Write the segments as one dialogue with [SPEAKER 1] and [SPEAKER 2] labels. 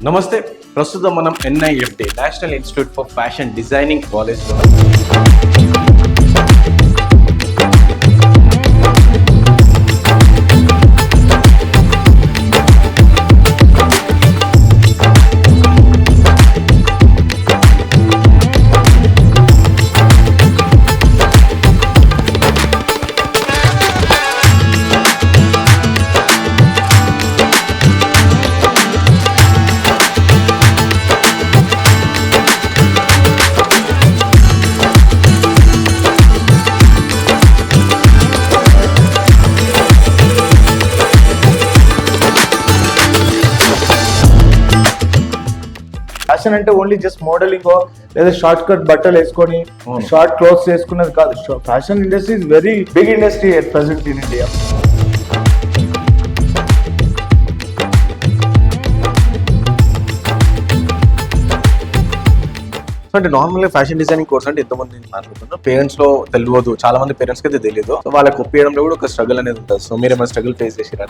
[SPEAKER 1] నమస్తే. ప్రస్తుతం మనం NIFD national institute for fashion designing కాలేజ్లో
[SPEAKER 2] ఫ్యాషన్ అంటే ఓన్లీ జస్ట్ మోడలింగ్ లేదా షార్ట్ కట్ బట్టలు వేసుకొని షార్ట్ క్లోత్స్ వేసుకున్నది కాదు. Fashion industry is very big industry at present in India.
[SPEAKER 1] అంటే నార్మల్గా ఫ్యాషన్ డిజైనింగ్ కోర్స్ అంటే ఎంతమంది మాట్లాడుతున్నారు, పేరెంట్స్ లో తెలియదు, చాలా మంది పేరెంట్స్ కి అయితే తెలియదు. సో వాళ్ళకి ఒప్పించడంలో కూడా ఒక స్ట్రగుల్ అనేది ఉంటుంది. సో మీరు ఏమైనా స్ట్రగుల్ ఫేస్ చేసిరా?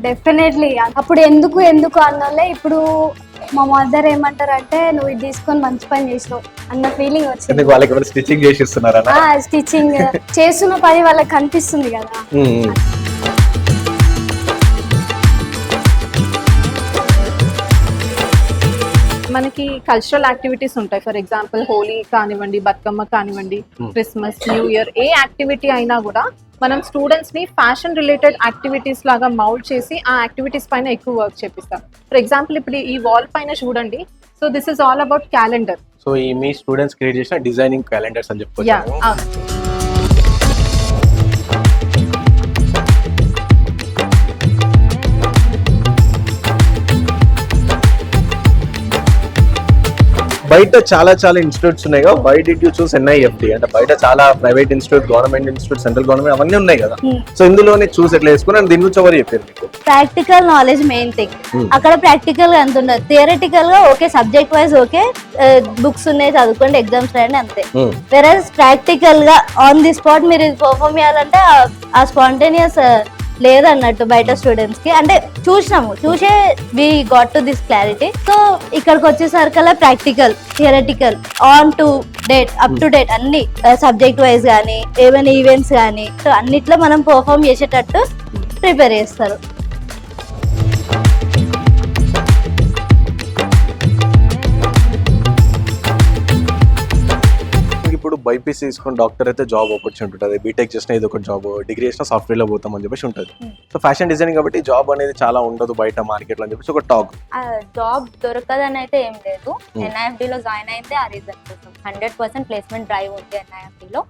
[SPEAKER 3] డెఫినెట్లీ. అప్పుడు ఎందుకు అన్నోళ్ళే ఇప్పుడు మా మదర్ ఏమంటారు అంటే నువ్వు ఇది తీసుకొని మంచి పని చేసినావు అన్న ఫీలింగ్ వచ్చింది.
[SPEAKER 1] వాళ్ళకి ఏమైనా స్టిచ్చింగ్ చేసి ఇస్తున్నారా?
[SPEAKER 3] స్టిచ్చింగ్ చేస్తున్న పని వాళ్ళకి కనిపిస్తుంది కదా.
[SPEAKER 4] మనకి కల్చరల్ యాక్టివిటీస్ ఉంటాయి. ఫర్ ఎగ్జాంపుల్ హోలీ కానివ్వండి, బతుకమ్మ కానివ్వండి, క్రిస్మస్, న్యూ ఇయర్, ఏ యాక్టివిటీ అయినా కూడా మనం స్టూడెంట్స్ ని ఫ్యాషన్ రిలేటెడ్ యాక్టివిటీస్ లాగా మౌల్డ్ చేసి ఆ యాక్టివిటీస్ పైన ఎక్కువ వర్క్ చేపిస్తాం. ఫర్ ఎగ్జాంపుల్ ఇప్పుడు ఈ వాల్ పైన చూడండి. So this is all about calendar.
[SPEAKER 1] So ఈ మీ స్టూడెంట్స్ క్రియేట్ చేసిన డిజైనింగ్ క్యాలెండర్స్ అని చెప్పుకోవచ్చు. బయట చాలా ఇన్స్టిట్యూట్స్ ఉన్నాయి కదా, why did you choose NIFD? అంటే బయట చాలా private institute, government institute, central government అవన్నీ ఉన్నాయి కదా. సో ఇందులోనే చూస్ ఎట్లా వేసుకుని దీని గురించి ఎవరు చెప్పారు మీకు?
[SPEAKER 3] Practical knowledge main thing. అక్కడ ప్రాక్టికల్ గా అంత ఉండదు. థియరిటికల్ గా okay, subject wise okay, books ఉన్నాయి చదువుకోండి, ఎగ్జామ్స్ రాయండి అంతే. వెరస్ ప్రాక్టికల్ గా ఆన్ ది స్పాట్ మీరు ఇది పర్ఫామ్ చేయాలంటే ఆ స్పాంటేనియస్ లేదన్నట్టు బయట స్టూడెంట్స్ కి. అంటే చూసే we got to this clarity. So ఇక్కడికి వచ్చేసరికల్లా practical, theoretical, on to date, up to date అన్ని సబ్జెక్ట్ వైజ్ కానీ ఏమైనా ఈవెంట్స్ కానీ సో అన్నిట్లో మనం పర్ఫామ్ చేసేటట్టు ప్రిపేర్ చేస్తారు.
[SPEAKER 1] ఇప్పుడు బైపీసీ తీసుకుని డాక్టర్ అయితే జాబ్ ఆపర్చునిటీ ఉంటుంది, బీటెక్ చేసిన ఏదో ఒక జాబ్, డిగ్రీ చేసిన సాఫ్ట్వేర్ లో పోతాం అని చెప్పేసి ఉంటుంది. సో ఫ్యాషన్ డిజైనింగ్ కాబట్టి జాబ్ అనేది చాలా ఉండదు బయట మార్కెట్ లో అని చెప్పేసి ఒక టాక్.
[SPEAKER 5] జాబ్ దొరకదని అయితే ఏం లేదు. NIFD లో జాయిన్ అయితే ఆ రీజన్ కోసం 100% ప్లేస్మెంట్ డ్రైవ్ ఉంది NIFD లో.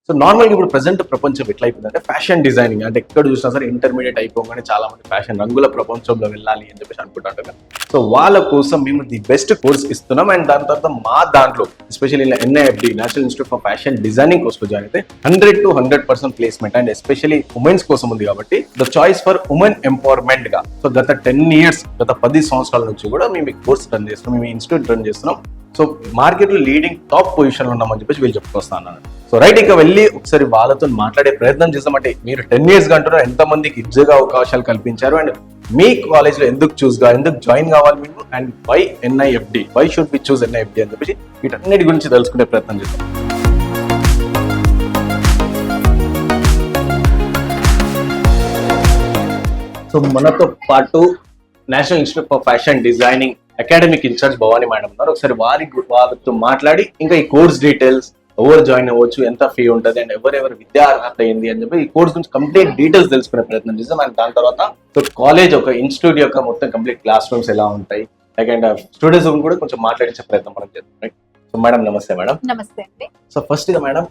[SPEAKER 1] సో నార్మల్గా ఇప్పుడు ప్రెసెంట్ ప్రపంచం ఎట్లా అయిపోయిందంటే ఫ్యాషన్ డిజైనింగ్ అంటే ఎక్కడ చూసినా సరే ఇంటర్మీడియట్ అయిపోగానే చాలా మంది ఫ్యాషన్ రంగుల ప్రపంచంలో వెళ్ళాలి అని చెప్పేసి అనుకుంటారు కదా. సో వాళ్ళ కోసం మేము ది బెస్ట్ కోర్స్ ఇస్తున్నాం. అండ్ దాని తర్వాత మా దాంట్లో especially NIFD national institute for fashion designing course లో జాయిన్ అయితే 100 to 100% placement. And especially women's కోసం ఉంది కాబట్టి the choice for women empowerment గా. సో గత 10 సంవత్సరాల నుంచి కూడా మేము ఈ కోర్స్ రన్ చేస్తున్నాం, మేము ఇన్స్టిట్యూట్ రన్ చేస్తున్నాం. సో మార్కెట్ లో లీడింగ్ టాప్ పొజిషన్ లో ఉన్నామని చెప్పేసి వీళ్ళు చెప్పుకొస్తా అన్నాను. సో రైట్, ఇక వెళ్ళి ఒకసారి వాళ్ళతో మాట్లాడే ప్రయత్నం చేస్తామంటే మీరు 10 years గా అంటున్నారు, ఎంతమందికి ఉద్యోగ అవకాశాలు కల్పించారు, అండ్ మీ కాలేజ్ లో ఎందుకు జాయిన్ కావాలి మీరు, and why NIFD, why should be choose NIFD అని చెప్పేసి వీటన్నిటి గురించి తెలుసుకునే ప్రయత్నం చేద్దాం. సో మనతో పాటు national institute for fashion designing academic incharge Bhavani madam ఉన్నారు. ఒకసారి వాళ్ళతో మాట్లాడి ఇంకా ఈ కోర్స్ డీటెయిల్స్, ఎవరు జాయిన్ అవ్వచ్చు, ఎంత ఫీ ఉంటుంది, అండ్ ఎవరెవరు విద్యా అర్హత అయింది అని చెప్పి ఈ కోర్స్ గురించి కంప్లీట్ డీటెయిల్స్ తెలుసుకునే ప్రయత్నం చేస్తాం. అండ్ దాని తర్వాత కాలేజ్ ఒక ఇన్స్టిట్యూట్ యొక్క మొత్తం కంప్లీట్ క్లాస్ రూమ్స్ ఎలా ఉంటాయి, అండ్ స్టూడెంట్స్ కూడా కొంచెం మాట్లాడించే ప్రయత్నం మనం చేస్తాం. సో మేడం నమస్తే. మేడం
[SPEAKER 4] నమస్తే అండి.
[SPEAKER 1] సో ఫస్ట్ గా మేడం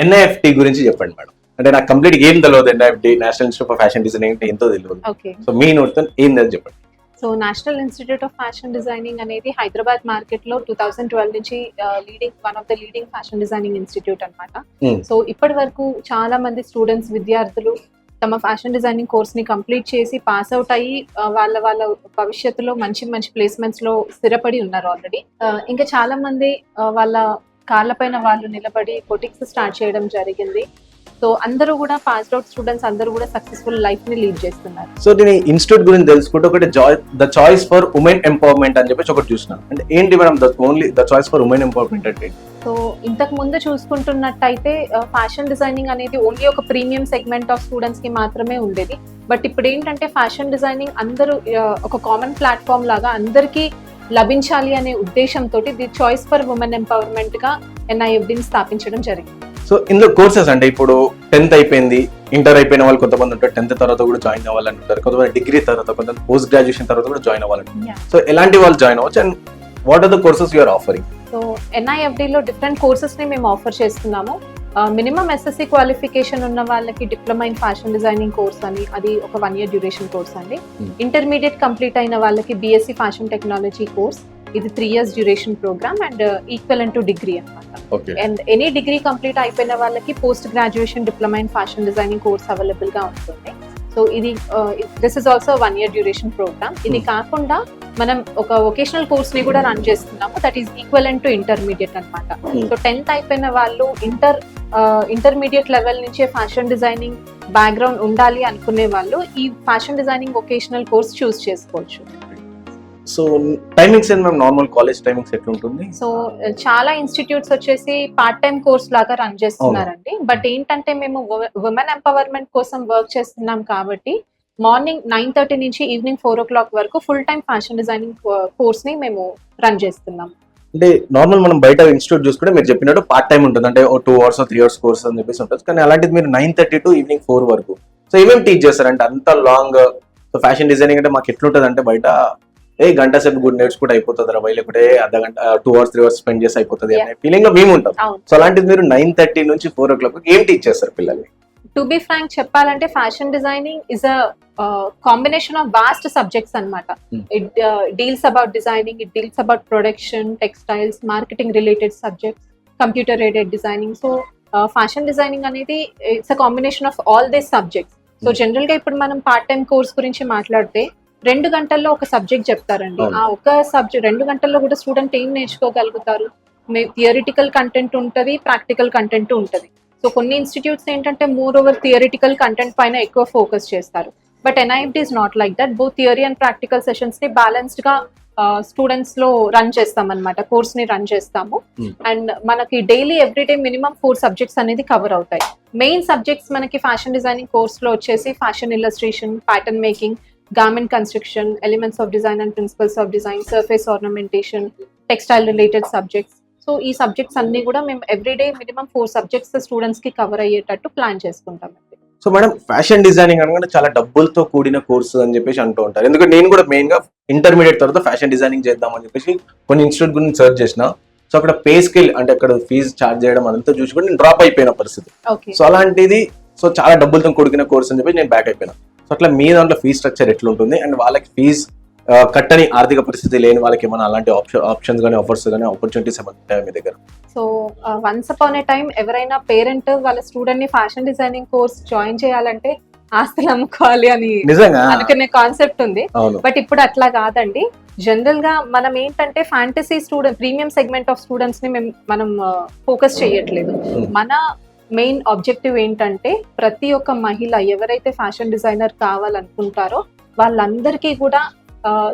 [SPEAKER 1] NIFD గురించి చెప్పండి మేడం. అంటే నాకు కంప్లీట్ ఏం తెలియదు, NIFD national institute for fashion designing అంటే ఎంతో తెలియదు. సో మీ నోట్తో ఏం తెలియదు చెప్పండి.
[SPEAKER 4] So national institute of fashion designing అనేది హైదరాబాద్ మార్కెట్ లో 2012 నుంచి one of the leading fashion designing institute అన్నమాట. సో ఇప్పటి వరకు చాలా మంది స్టూడెంట్స్, విద్యార్థులు తమ ఫ్యాషన్ డిజైనింగ్ కోర్స్ ని కంప్లీట్ చేసి పాస్ అవుట్ అయ్యి వాళ్ళ భవిష్యత్తులో మంచి ప్లేస్మెంట్స్ లో స్థిరపడి ఉన్నారు ఆల్రెడీ. ఇంకా చాలా మంది వాళ్ళ కాళ్ళపైన వాళ్ళు నిలబడి బొటిక్స్ స్టార్ట్ చేయడం జరిగింది. సో అందరూ కూడా పాస్డ్ అవుట్ స్టూడెంట్స్ అందరూ కూడా సక్సెస్ఫుల్ లైఫ్ ని లీడ్ చేస్తున్నారు.
[SPEAKER 1] సో నేను ఇన్స్టిట్యూట్ గురించి తెలుసుకుంటే ఒకటి the choice for women empowerment అని చెప్పేసి ఒకటి చూసినాను. అంటే ఏంటి madam only the choice for women empowerment అంటే?
[SPEAKER 4] సో ఇంతకు ముందు చూసుకుంటున్నట్టయితే ఫ్యాషన్ డిజైనింగ్ అనేది ఓన్లీ ఒక ప్రీమియం సెగ్మెంట్ ఆఫ్ స్టూడెంట్స్ కి మాత్రమే ఉండేది. బట్ ఇప్పుడు ఏంటంటే ఫ్యాషన్ డిజైనింగ్ అందరూ ఒక కామన్ ప్లాట్ఫామ్ లాగా అందరికీ లభించాలి అనే ఉద్దేశంతో the choice for women empowerment గా NIFDని స్థాపించడం జరిగింది.
[SPEAKER 1] సో ఇందులో కోర్సెస్ అంటే ఇప్పుడు 10th అయిపోయింది, ఇంటర్ అయిపోయిన వాళ్ళు కొంతమంది ఉంటారు, 10th తర్వాత కూడా జాయిన్ అవ్వాలని ఉంటారు, కొంతమంది డిగ్రీ తర్వాత, కొంతమంది పోస్ట్ గ్రాడ్యుయేషన్ తర్వాత కూడా జాయిన్ అవ్వాలని. సో ఎలాంటి వాళ్ళు జాయిన్ అవ్వచ్చు and what are the courses you are offering?
[SPEAKER 4] So NIFDలో డిఫరెంట్ కోర్సెస్ ని మేము ఆఫర్ చేస్తున్నాము. మినిమం SSC క్వాలిఫికేషన్ ఉన్న వాళ్ళకి diploma in fashion designing course అని, అది ఒక 1 year డ్యూరేషన్ కోర్స్ అండి. ఇంటర్మీడియట్ కంప్లీట్ అయిన వాళ్ళకి BSc ఫ్యాషన్ టెక్నాలజీ కోర్స్, ఇది 3 years duration program and equivalent to degree అనమాట. అండ్ ఎనీ డిగ్రీ కంప్లీట్ అయిపోయిన వాళ్ళకి post graduation diploma in fashion designing course available గా ఉంటుంది. సో ఇది this is also 1 year duration program. ఇది కాకుండా మనం ఒక వొకేషనల్ కోర్స్ ని కూడా రన్ చేస్తున్నాము, that is equivalent to intermediate అనమాట. సో 10th అయిపోయిన వాళ్ళు ఇంటర్మీడియట్ లెవెల్ నుంచే ఫ్యాషన్ డిజైనింగ్ బ్యాక్గ్రౌండ్ ఉండాలి అనుకునే వాళ్ళు ఈ ఫ్యాషన్ డిజైనింగ్ వొకేషనల్ కోర్స్ చూస్ చేసుకోవచ్చు.
[SPEAKER 1] సో టైమింగ్స్ ఏంటి మ్యామ్? నార్మల్ కాలేజ్ టైమింగ్స్ ఎట్లా ఉంటుంది?
[SPEAKER 4] సో చాలా ఇన్స్టిట్యూట్స్ వచ్చేసి పార్ట్ టైం కోర్స్ లాగా రన్ చేస్తున్నారండి. బట్ ఏంటంటే మేము ఉమెన్ ఎంపవర్మెంట్ కోసం వర్క్ చేస్తున్నాం కాబట్టి మార్నింగ్ 9:30 నుంచి ఈవినింగ్ 4 o'clock వరకు full time fashion designing course ని మేము రన్ చేస్తున్నాం.
[SPEAKER 1] అంటే నార్మల్ మనం బయట ఇన్స్టిట్యూట్ చూసుకుంటే మీరు చెప్పినట్టు పార్ట్ టైం ఉంటుంది, అంటే 2 hours 3 hours కోర్స్ అని చెప్పేసి ఉంటుంది. కానీ అలాంటిది మీరు 9:30 to ఈవినింగ్ 4 వరకు. సో ఏమేమి టీచ్ చేస్తారంటే అంత లాంగ్? సో ఫ్యాషన్ డిజైనింగ్ అంటే మాకు ఎట్లుంటుంది అంటే బయట గంట సేపు గుడ్ నేర్చుకుంటే అయిపోతుంది రా, లేకుంటే అర్ధగంట 2 hours 3 hours స్పెండ్ చేసి అయిపోతుంది అనే ఫీలింగ్ లో మేము ఉంటాం. సో అలాంటిది మీరు 9:30 నుంచి 4 o'clock ఏం టీచ్ చేస్తారు పిల్లల్ని?
[SPEAKER 4] టు బి ఫ్రాంక్ చెప్పాలంటే fashion designing is a combination of vast subjects అన్నమాట. It deals about designing, it deals about production, textiles, marketing related subjects, computer aided designing. So fashion designing అనేది it's a combination of all these subjects. So general గా ఇప్పుడు మనం part time course గురించి మాట్లాడితే 2 గంటల్లో ఒక subject చెప్తారండి. ఆ ఒక సబ్జెక్ట్ 2 గంటల్లో కూడా స్టూడెంట్ ఏం నేర్చుకోగలుగుతారు? థియరిటికల్ కంటెంట్ ఉంటుంది, ప్రాక్టికల్ కంటెంట్ ఉంటుంది. సో కొన్ని ఇన్స్టిట్యూట్స్ ఏంటంటే మోర్ ఓవర్ థియరిటికల్ కంటెంట్ పైన ఎక్కువ ఫోకస్ చేస్తారు. But NIFD is not like that. Both theory and practical sessions ని బ్యాలెన్స్డ్ గా స్టూడెంట్స్ లో రన్ చేస్తాం అనమాట, కోర్స్ ని రన్ చేస్తాము. అండ్ మనకి డైలీ ఎవ్రీడే మినిమం 4 సబ్జెక్ట్స్ అనేది కవర్ అవుతాయి. మెయిన్ సబ్జెక్ట్స్ మనకి ఫ్యాషన్ డిజైనింగ్ కోర్స్ లో వచ్చేసి fashion illustration, pattern making, garment construction, elements of design and principles of design, surface ornamentation, textile related subjects. So ఈ subjects అన్ని కూడా మేము ఎవ్రీడే మినిమం 4 సబ్జెక్ట్స్ స్టూడెంట్స్ కి కవర్ అయ్యేటట్టు ప్లాన్ చేసుకుంటాం.
[SPEAKER 1] సో మేడం ఫ్యాషన్ డిజైనింగ్ అనగానే చాలా డబ్బులతో కూడిన కోర్సు అని చెప్పేసి అంటూ ఉంటారు. ఎందుకంటే నేను కూడా మెయిన్ గా ఇంటర్మీడియట్ తర్వాత ఫ్యాషన్ డిజైనింగ్ చేద్దాం అని చెప్పేసి కొన్ని ఇన్స్టిట్యూట్ గురించి సెర్చ్ చేసిన. సో అక్కడ పే స్కేల్ అంటే అక్కడ ఫీజు ఛార్జ్ చేయడం అదంతా చూసి కూడా నేను డ్రాప్ అయిపోయిన పరిస్థితి. సో అలాంటిది సో చాలా డబ్బులతో కూడిన కోర్స్ అని చెప్పి నేను బ్యాక్ అయిపోయినా. సో అట్లా మీ దాంట్లో ఫీజ్ స్ట్రక్చర్ ఎట్లుంటుంది అండ్ వాళ్ళకి ఫీజ్ కట్టని ఆర్థిక పరిస్థితి లేని వాళ్ళకి ఏమైనా అలాంటి ఆప్షన్స్ కానీ ఆఫర్స్ కానీ ఆపర్చునిటీస్ ఏమైనా ఉంటాయా మీ దగ్గర?
[SPEAKER 4] సో వన్స్ అపాన్ ఏ టైం ఎవరైనా పేరెంట్ వాళ్ళ స్టూడెంట్ ని ఫ్యాషన్ డిజైనింగ్ కోర్స్ జాయిన్ చేయాలంటే ఆస్తులు అమ్ముకోవాలి అని అనుకునే కాన్సెప్ట్ ఉంది. బట్ ఇప్పుడు అట్లా కాదండి. జనరల్ గా మనం ఏంటంటే fantasy student, premium segment of students ని మనం ఫోకస్ చేయట్లేదు. మన మెయిన్ ఆబ్జెక్టివ్ ఏంటంటే ప్రతి ఒక్క మహిళ ఎవరైతే ఫ్యాషన్ డిజైనర్ కావాలనుకుంటారో వాళ్ళందరికీ కూడా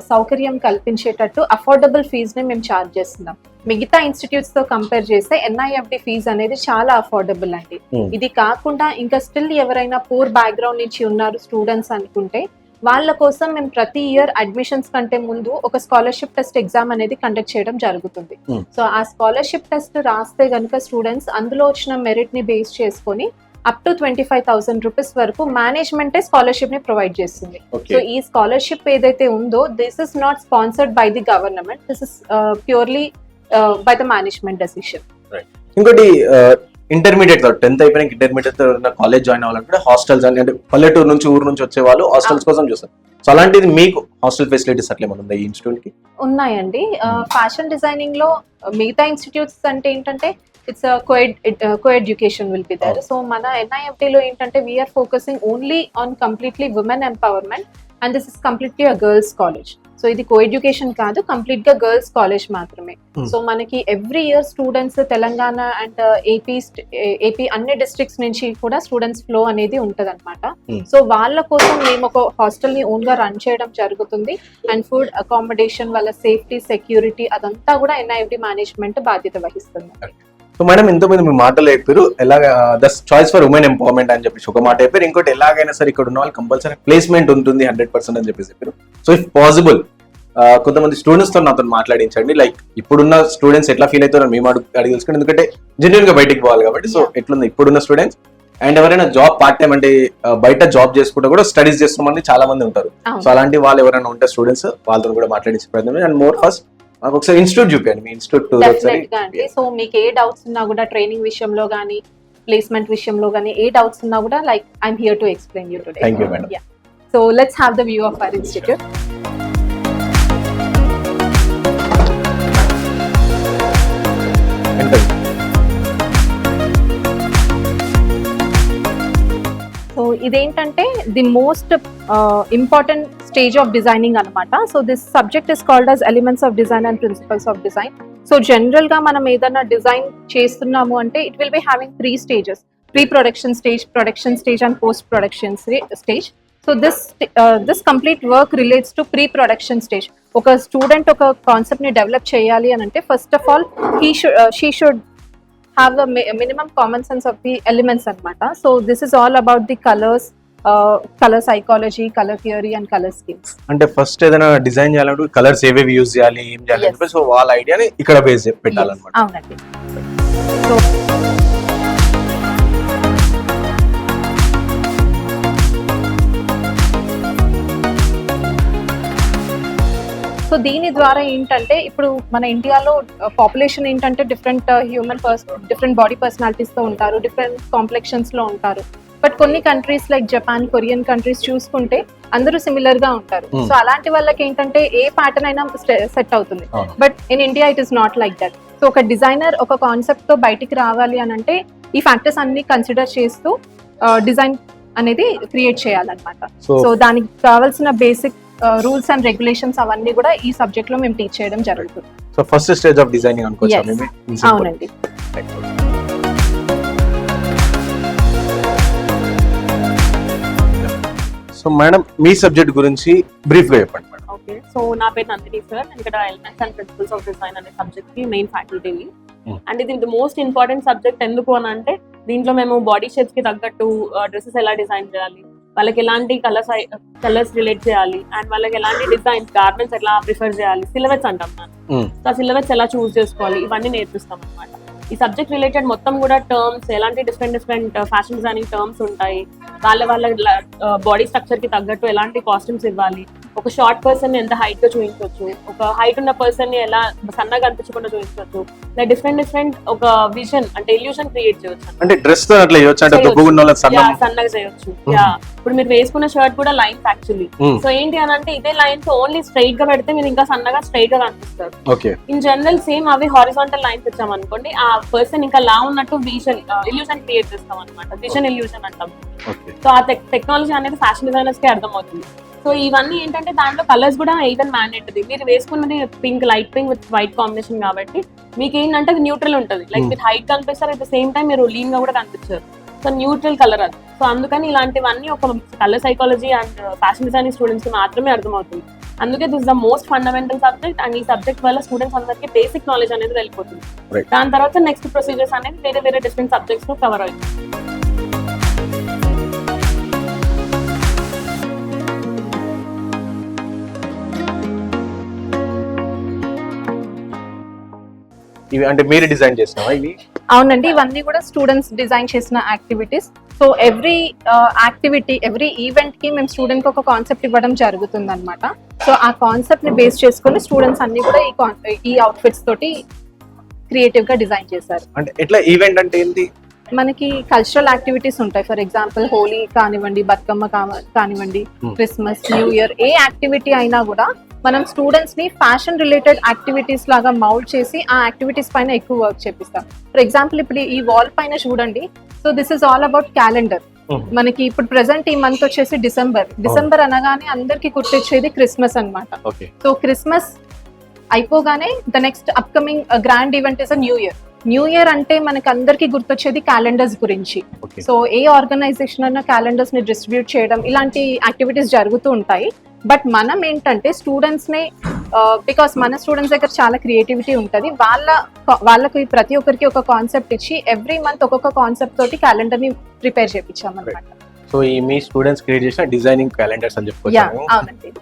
[SPEAKER 4] సౌకర్యం కల్పించేటట్టు అఫోర్డబుల్ ఫీజ్ ని మేము ఛార్జ్ చేస్తున్నాం. మిగతా ఇన్స్టిట్యూట్స్ తో కంపేర్ చేస్తే NIFD ఫీజ్ అనేది చాలా అఫోర్డబుల్ అండి. ఇది కాకుండా ఇంకా స్టిల్ ఎవరైనా పూర్ బ్యాక్గ్రౌండ్ నుంచి ఉన్నారు స్టూడెంట్స్ అనుకుంటే వాళ్ళ కోసం మేము ప్రతి ఇయర్ అడ్మిషన్స్ కంటే ముందు ఒక స్కాలర్షిప్ టెస్ట్ ఎగ్జామ్ అనేది కండక్ట్ చేయడం జరుగుతుంది. సో ఆ స్కాలర్షిప్ టెస్ట్ రాస్తే గనుక స్టూడెంట్స్ అందులో వచ్చిన మెరిట్ ని బేస్ చేసుకొని అప్ టు 25,000 రూపీస్ వరకు మేనేజ్మెంటే స్కాలర్షిప్ ని ప్రొవైడ్ చేస్తుంది. సో ఈ స్కాలర్షిప్ ఏదైతే ఉందో this is not sponsored by the government, this is purely by the management decision.
[SPEAKER 1] ఇంకోటి ఇంటర్మీడియట్ 10th అయిపోయిన ఇంటర్మీడియట్ కాలేజ్ జాయిన్ అవ్వాలంటే హాస్టల్స్ అంటే పల్లెటూరు నుంచి ఊరు నుంచి వచ్చే వాళ్ళు హాస్టల్స్ కోసం చూస్తారు. సో అలాంటిది మీకు హాస్టల్ ఫెసిలిటీస్ అట్లా ఏమైనా ఉందా ఈ ఇన్స్టిట్యూట్ కి?
[SPEAKER 4] ఉన్నాయండి. ఫ్యాషన్ డిజైనింగ్ లో మిగతా ఇన్స్టిట్యూట్స్ అంటే ఏంటంటే it's co-education will be there. So మన NIFT లో ఏంటంటే we're focusing only on completely women empowerment and this is completely a girls college. So ఇది కో-ఎడ్యుకేషన్ కాదు, కంప్లీట్ గా గర్ల్స్ కాలేజ్ మాత్రమే. సో మనకి every year students Telangana and AP అన్ని districts నుంచి కూడా స్టూడెంట్స్ ఫ్లో అనేది ఉంటది అనమాట. సో వాళ్ళ కోసం మేము ఒక హాస్టల్ ని ఓన్ గా రన్ చేయడం జరుగుతుంది. అండ్ ఫుడ్ అకామిడేషన్, వాళ్ళ సేఫ్టీ, సెక్యూరిటీ అదంతా కూడా NIFT మేనేజ్మెంట్ బాధ్యత వహిస్తుంది.
[SPEAKER 1] సో మేడం ఇంతకుముందు మీ మాటలు చెప్పారు ఎలాగ the choice for women empowerment అని చెప్పేసి ఒక మాట చెప్పారు, ఇంకోటి ఎలాగైనా సరే ఇక్కడ ఉన్న వాళ్ళు కంపల్సరీ ప్లేస్మెంట్ ఉంటుంది 100% అని చెప్పేసి చెప్పారు. సో ఇఫ్ పాసిబుల్ కొంతమంది స్టూడెంట్స్ తో నాతో మాట్లాడించండి, లైక్ ఇప్పుడున్న స్టూడెంట్స్ ఎట్లా ఫీల్ అవుతారో మేము అడిగి తెలుసుకోండి, ఎందుకంటే జెన్యున్ గా బయటికి పోవాలి కాబట్టి. సో ఎట్లుంది ఇప్పుడున్న స్టూడెంట్స్ అండ్ ఎవరైనా జాబ్ పార్ట్ టైం అంటే బయట జాబ్ చేసుకుంటూ కూడా స్టడీస్ చేస్తున్న మంది చాలా మంది ఉంటారు. సో అలాంటి వాళ్ళు ఎవరైనా ఉంటే స్టూడెంట్స్ వాళ్ళతో కూడా మాట్లాడించే ప్రయత్నం. అండ్ మోర్ ఫస్ట్ నాకు ఒకసారి ఇన్స్టిట్యూట్ చూపించండి, మీ ఇన్స్టిట్యూట్.
[SPEAKER 4] సో మీకు ఏ డౌట్స్ ఉన్నా కూడా ట్రైనింగ్ విషయంలో కానీ ప్లేస్మెంట్ విషయంలో కానీ ఏ డౌట్స్ ఉన్నా కూడా like I'm here to explain you today.
[SPEAKER 1] Thank you madam.
[SPEAKER 4] So let's have the view of our institute. So ఇదేంటంటే the most important stage of designing అనమాట. So this subject is called as elements of design and principles of design. So general గా మనం ఏదైనా design చేస్తున్నాము అంటే it will be having 3 stages: pre production stage, production stage and post production stage. So this complete work relates to pre production stage. ఒక student ఒక concept ని develop చేయాలి అని అంటే first of all she should have the minimum common sense of the elements anamata. So this is all about the colors, color psychology, color theory and color schemes.
[SPEAKER 1] అంటే first ఏదైనా design చేయాలంటే colours ఏవేవి use చేయాలి, ఏం చేయాలి అంటే so వాళ్ళ ఐడియాని ఇక్కడ బేస్ పెట్టాలన్నమాట.
[SPEAKER 4] అవునండి. సో సో దీని ద్వారా ఏంటంటే ఇప్పుడు మన ఇండియాలో పాపులేషన్ ఏంటంటే డిఫరెంట్ డిఫరెంట్ బాడీ పర్సనాలిటీస్ తో ఉంటారు, డిఫరెంట్ కాంప్లెక్షన్స్ లో ఉంటారు. బట్ కొన్ని countries like Japan, Korean countries చూసుకుంటే అందరూ సిమిలర్ గా ఉంటారు. సో అలాంటి వాళ్ళకి ఏంటంటే ఏ ప్యాటర్న్ అయినా సెట్ అవుతుంది. But in India it is not like that. So ఒక డిజైనర్ ఒక కాన్సెప్ట్ తో బయటికి రావాలి అని అంటే ఈ ఫ్యాక్టర్స్ అన్ని కన్సిడర్ చేస్తూ డిజైన్ అనేది క్రియేట్ చేయాలన్నమాట. సో దానికి కావాల్సిన బేసిక్ రూల్స్ అండ్ రెగ్యులేషన్స్ అవన్నీ కూడా ఈ సబ్జెక్ట్ లో మేము టీచ్ చేయడం జరుగుతుంది.
[SPEAKER 1] So first stage of designing అనుకోవచ్చు.
[SPEAKER 4] అవునండి.
[SPEAKER 1] సో మేడం మీ సబ్జెక్ట్ గురించి బ్రీఫ్ గా చెప్పండి మేడం.
[SPEAKER 6] ఓకే, సో నా పేరు నందిని సార్. నేను ఇక్కడ elements and principles of design అనే సబ్జెక్ట్ కి మెయిన్ ఫ్యాకల్టీని. అండ్ ఇది ది మోస్ట్ ఇంపార్టెంట్ సబ్జెక్ట్ ఎందుకు అని అంటే దీంట్లో మేము బాడీ షేప్స్ కి తగ్గట్టు డ్రెస్సెస్ ఎలా డిజైన్ చేయాలి, వాళ్ళకి ఎలాంటి కలర్స్ రిలేట్ చేయాలి, అండ్ వాళ్ళకి ఎలాంటి డిజైన్స్ గార్మెంట్స్ ఎట్లా ప్రిఫర్ చేయాలి, సిలబస్ అంటాం మనం. సో ఆ సిలబస్ ఎలా చూస్ చేసుకోవాలి ఇవన్నీ నేర్పిస్తాం అనమాట. ఈ సబ్జెక్ట్ రిలేటెడ్ మొత్తం కూడా టర్మ్స్, ఎలాంటి డిఫరెంట్ ఫ్యాషన్ డిజైనింగ్ టర్మ్స్ ఉంటాయి, వాళ్ళ బాడీ స్ట్రక్చర్ కి తగ్గట్టు ఎలాంటి కాస్ట్యూమ్స్ ఇవ్వాలి, ఒక షార్ట్ పర్సన్ ని ఎంత హైట్ గా చూపించవచ్చు, ఒక హైట్ ఉన్న పర్సన్ ని ఎలా సన్నగా అనిపించకుండా చూపించవచ్చు, ఇలా డిఫరెంట్ ఒక విజన్ అంటే ఇల్యూషన్ క్రియేట్ చేయొచ్చు.
[SPEAKER 1] అంటే డ్రెస్ తో అట్లా చేయొచ్చు, అంటే
[SPEAKER 6] సన్నగా చేయొచ్చు. ఇప్పుడు మీరు వేసుకున్న షర్ట్ కూడా లైన్స్ యాక్చువల్లీ. సో ఏంటి అని అంటే ఇదే లైన్స్ ఓన్లీ స్ట్రైట్ గా పెడితే మీరు ఇంకా సన్నగా స్ట్రైట్ గా కనిపిస్తారు. ఇన్ జనరల్ సేమ్ అవి హారిజాంటల్ లైన్స్ ఇచ్చాం అనుకోండి, ఆ పర్సన్ ఇంకా లా ఉన్నట్టు విజన్ ఇల్యూషన్ క్రియేట్ చేస్తాం అనమాట. విజన్ ఇల్యూషన్ అంటాం. సో ఆ టెక్నాలజీ అనేది ఫ్యాషన్ డిజైనర్స్ కి అర్థమవుతుంది. సో ఇవన్నీ ఏంటంటే దాంట్లో కలర్స్ కూడా ఈవెన్ మ్యాండేటరీ. మీరు వేసుకున్నది pink, light pink with white combination కాబట్టి మీకు ఏంటంటే అది న్యూట్రల్ ఉంటుంది. లైక్ మీరు హైట్ కనిపిస్తారు, అట్ ద సేమ్ టైం మీరు లీన్ గా కూడా కనిపిస్తారు. సో న్యూట్రల్ కలర్ అది. సో అందుకని ఇలాంటివన్నీ ఒక colour psychology and fashion designing students కి మాత్రమే అర్థమవుతుంది. అందుకే this the most fundamental subject. And ఈ సబ్జెక్ట్ వల్ల స్టూడెంట్స్ అందరికీ బేసిక్ నాలెడ్జ్ అనేది వెళ్ళిపోతుంది. దాని తర్వాత నెక్స్ట్ ప్రొసీజర్స్ అనేది వేరే డిఫరెంట్ సబ్జెక్ట్స్ లో కవర్ అవుతుంది.
[SPEAKER 1] ఇవి అంటే మీరు డిజైన్ చేసినావా ఇవి?
[SPEAKER 4] అవునండి, ఇవన్నీ కూడా స్టూడెంట్స్ డిజైన్ చేసిన activities. So every activity, every event కి మేము స్టూడెంట్ కి ఒక కాన్సెప్ట్ ఇవ్వడం జరుగుతుంది అనమాట. సో ఆ కాన్సెప్ట్ ని బేస్ చేసుకుని స్టూడెంట్స్ అన్ని కూడా ఈ అవుట్ఫిట్స్ తోటి క్రియేటివ్ గా డిజైన్ చేశారు.
[SPEAKER 1] అంటే ఎట్లా ఈవెంట్ అంటే ఏంటి?
[SPEAKER 4] మనకి కల్చరల్ యాక్టివిటీస్ ఉంటాయి. ఫర్ ఎగ్జాంపుల్ హోలీ కానివ్వండి, బతుకమ్మ కానివ్వండి, క్రిస్మస్, న్యూ ఇయర్, ఏ యాక్టివిటీ అయినా కూడా మనం స్టూడెంట్స్ ని ఫ్యాషన్ రిలేటెడ్ యాక్టివిటీస్ లాగా మౌల్డ్ చేసి ఆ యాక్టివిటీస్ పైన ఎక్కువ వర్క్ చేపిస్తాం. ఫర్ ఎగ్జాంపుల్ ఇప్పుడు ఈ వాల్ పైన చూడండి. So this is all about calendar. మనకి ఇప్పుడు ప్రెసెంట్ ఈ మంత్ వచ్చేసి డిసెంబర్ అనగానే అందరికి గుర్తొచ్చేది క్రిస్మస్ అన్నమాట. సో క్రిస్మస్ అయిపోగానే the next upcoming grand event is new year అంటే మనకి అందరికి గుర్తొచ్చేది క్యాలెండర్స్ గురించి. సో ఏ ఆర్గనైజేషన్ అన్న క్యాలెండర్స్ ని డిస్ట్రిబ్యూట్ చేయడం ఇలాంటి యాక్టివిటీస్ జరుగుతూ ఉంటాయి. బట్ మనం ఏంటంటే స్టూడెంట్స్ ని బికాస్ మన స్టూడెంట్స్ దగ్గర చాలా క్రియేటివిటీ ఉంటుంది. వాళ్ళకి ప్రతి ఒక్కరికి ఒక కాన్సెప్ట్ ఇచ్చి ఎవ్రీ మంత్ ఒక్కొక్క కాన్సెప్ట్ తోటి క్యాలెండర్ ని ప్రిపేర్ చేయించాం అన్నమాట.
[SPEAKER 1] సో ఈ మీ స్టూడెంట్స్ క్రియేట్ చేసిన డిజైనింగ్ క్యాలెండర్స్ అని చెప్పుకోవచ్చు.
[SPEAKER 4] అవునండి.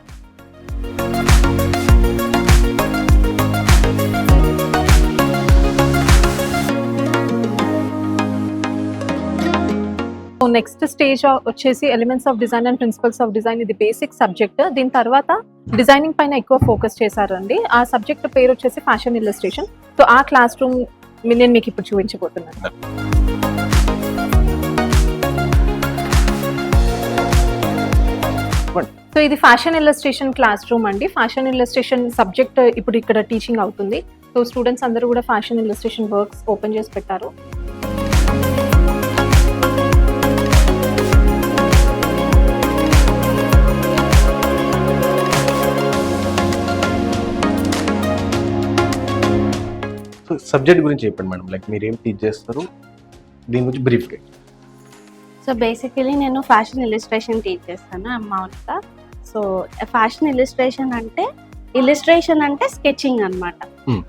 [SPEAKER 4] నెక్స్ట్ స్టేజ్ వచ్చేసి elements of design and principles of design. ఇది బేసిక్ సబ్జెక్ట్. దీని తర్వాత డిజైనింగ్ పైన ఎక్కువ ఫోకస్ చేశారండి. ఆ సబ్జెక్ట్ పేరు వచ్చేసి ఫ్యాషన్ ఇల్లస్ట్రేషన్. సో ఆ క్లాస్ రూమ్ నేను మీకు ఇప్పుడు చూపించబోతున్నాను. సో ఇది ఫ్యాషన్ ఇల్లస్ట్రేషన్ క్లాస్ రూమ్ అండి. ఫ్యాషన్ ఇల్లస్ట్రేషన్ సబ్జెక్ట్ ఇప్పుడు ఇక్కడ టీచింగ్ అవుతుంది. సో స్టూడెంట్స్ అందరూ కూడా ఫ్యాషన్ ఇల్లస్ట్రేషన్ వర్క్స్ ఓపెన్ చేసి పెట్టారు.
[SPEAKER 1] సబ్జెక్ట్ గురించి చెప్పండి మేడం. లైక్ మీరు ఏం టీచ్ చేస్తారు, దీని గురించి బ్రీఫ్గా.
[SPEAKER 3] సో బేసికలీ నేను ఫ్యాషన్ ఇలిస్ట్రేషన్ టీచ్ చేస్తాను అమ్మావునిగా. సో ఫ్యాషన్ ఇలిస్ట్రేషన్ అంటే స్కెచింగ్ అన్నమాట.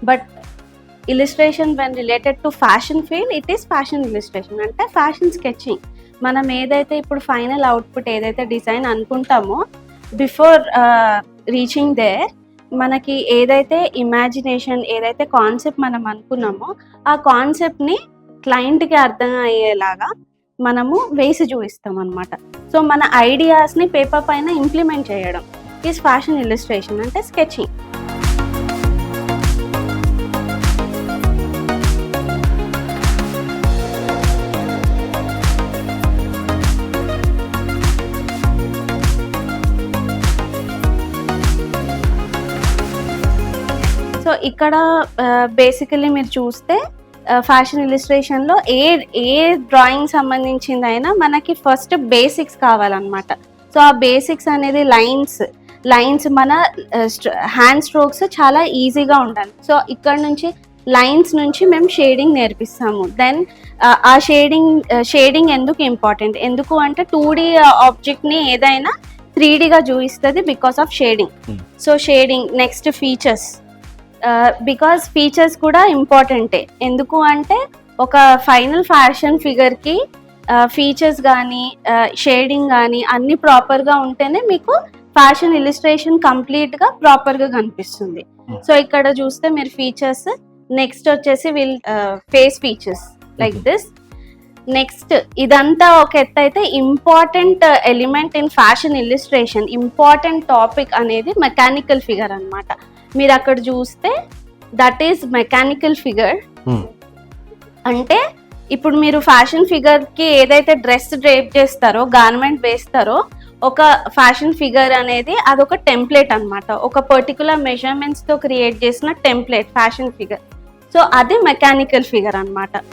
[SPEAKER 3] But illustration when related to fashion field it is fashion illustration అంటే ఫ్యాషన్ స్కెచింగ్. మనం ఏదైతే ఇప్పుడు ఫైనల్ అవుట్పుట్ ఏదైతే డిజైన్ అనుకుంటామో బిఫోర్ రీచింగ్ దేర్ మనకి ఏదైతే ఇమాజినేషన్ ఏదైతే కాన్సెప్ట్ మనం అనుకున్నామో ఆ కాన్సెప్ట్ని క్లయింట్కి అర్థం అయ్యేలాగా మనము వేసి చూపిస్తాం అనమాట. సో మన ఐడియాస్ని పేపర్ పైన ఇంప్లిమెంట్ చేయడం ఈజ్ ఫ్యాషన్ ఇలిస్ట్రేషన్ అంటే స్కెచింగ్. సో ఇక్కడ బేసికలీ మీరు చూస్తే ఫ్యాషన్ ఇలిస్ట్రేషన్లో ఏ డ్రాయింగ్ సంబంధించిందైనా మనకి ఫస్ట్ బేసిక్స్ కావాలన్నమాట. సో ఆ బేసిక్స్ అనేది లైన్స్ మన హ్యాండ్ స్ట్రోక్స్ చాలా ఈజీగా ఉండాలి. సో ఇక్కడ నుంచి లైన్స్ నుంచి మేము షేడింగ్ నేర్పిస్తాము. దెన్ ఆ షేడింగ్ ఎందుకు ఇంపార్టెంట్, ఎందుకు అంటే 2D ఆబ్జెక్ట్ని ఏదైనా 3Dగా చూపిస్తుంది because of shading. So shading next features, because features కూడా ఇంపార్టెంటే. ఎందుకు అంటే ఒక ఫైనల్ ఫ్యాషన్ ఫిగర్కి ఫీచర్స్ కానీ షేడింగ్ కానీ అన్ని ప్రాపర్గా ఉంటేనే మీకు ఫ్యాషన్ ఇలిస్ట్రేషన్ కంప్లీట్గా ప్రాపర్గా కనిపిస్తుంది. సో ఇక్కడ చూస్తే మీరు ఫీచర్స్, నెక్స్ట్ వచ్చేసి face features like this. Next ఇదంతా ఒక ఎత్తు అయితే important element in fashion illustration, important topic అనేది మెకానికల్ ఫిగర్ అన్నమాట. మీరు అక్కడ చూస్తే దట్ ఈస్ మెకానికల్ ఫిగర్. అంటే ఇప్పుడు మీరు ఫ్యాషన్ ఫిగర్కి ఏదైతే డ్రెస్ డ్రేప్ చేస్తారో, గార్మెంట్ వేస్తారో, ఒక ఫ్యాషన్ ఫిగర్ అనేది అదొక టెంప్లెట్ అన్నమాట. ఒక పర్టికులర్ మెజర్మెంట్స్తో క్రియేట్ చేసిన టెంప్లెట్ ఫ్యాషన్ ఫిగర్. సో అది మెకానికల్ ఫిగర్ అన్నమాట.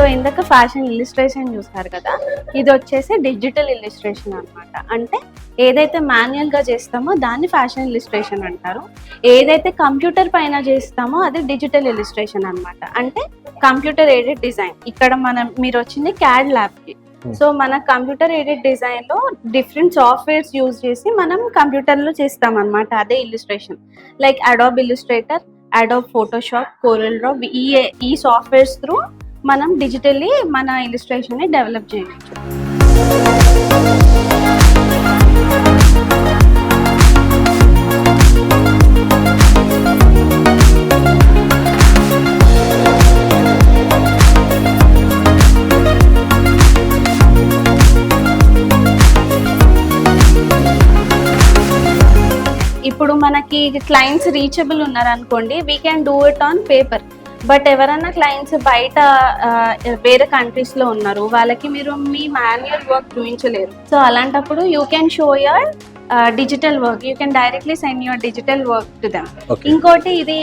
[SPEAKER 3] సో ఇందాక ఫ్యాషన్ ఇలిస్ట్రేషన్ చూస్తారు కదా, ఇది వచ్చేసి డిజిటల్ ఇలిస్ట్రేషన్ అన్నమాట. అంటే ఏదైతే మాన్యువల్గా చేస్తామో దాన్ని ఫ్యాషన్ ఇలిస్ట్రేషన్ అంటారు. ఏదైతే కంప్యూటర్ పైన చేస్తామో అది డిజిటల్ ఇలిస్ట్రేషన్ అన్నమాట. అంటే కంప్యూటర్ ఎయిడెడ్ డిజైన్. ఇక్కడ మీరు వచ్చింది క్యాడ్ ల్యాబ్కి. సో మన కంప్యూటర్ ఎయిడెడ్ డిజైన్లో డిఫరెంట్ సాఫ్ట్వేర్స్ యూజ్ చేసి మనం కంప్యూటర్లో చేస్తాం అన్నమాట. అదే illustration. Like Adobe Illustrator, Adobe Photoshop, coral draw, ఈ సాఫ్ట్వేర్స్ త్రూ మనం డిజిటల్లీ మన ఇలిస్ట్రేషన్ ని డెవలప్ చేయవచ్చు.
[SPEAKER 7] మనకి క్లయింట్స్ రీచబుల్ ఉన్నారు అనుకోండి, we can do it on paper. But ఎవరైనా క్లయింట్స్ బయట వేరే కంట్రీస్ లో ఉన్నారు, వాళ్ళకి మీరు మీ మాన్యువల్ వర్క్ చూపించలేరు. సో అలాంటప్పుడు you can show your digital work, you can directly send your digital work to them. ఇంకోటి ఇది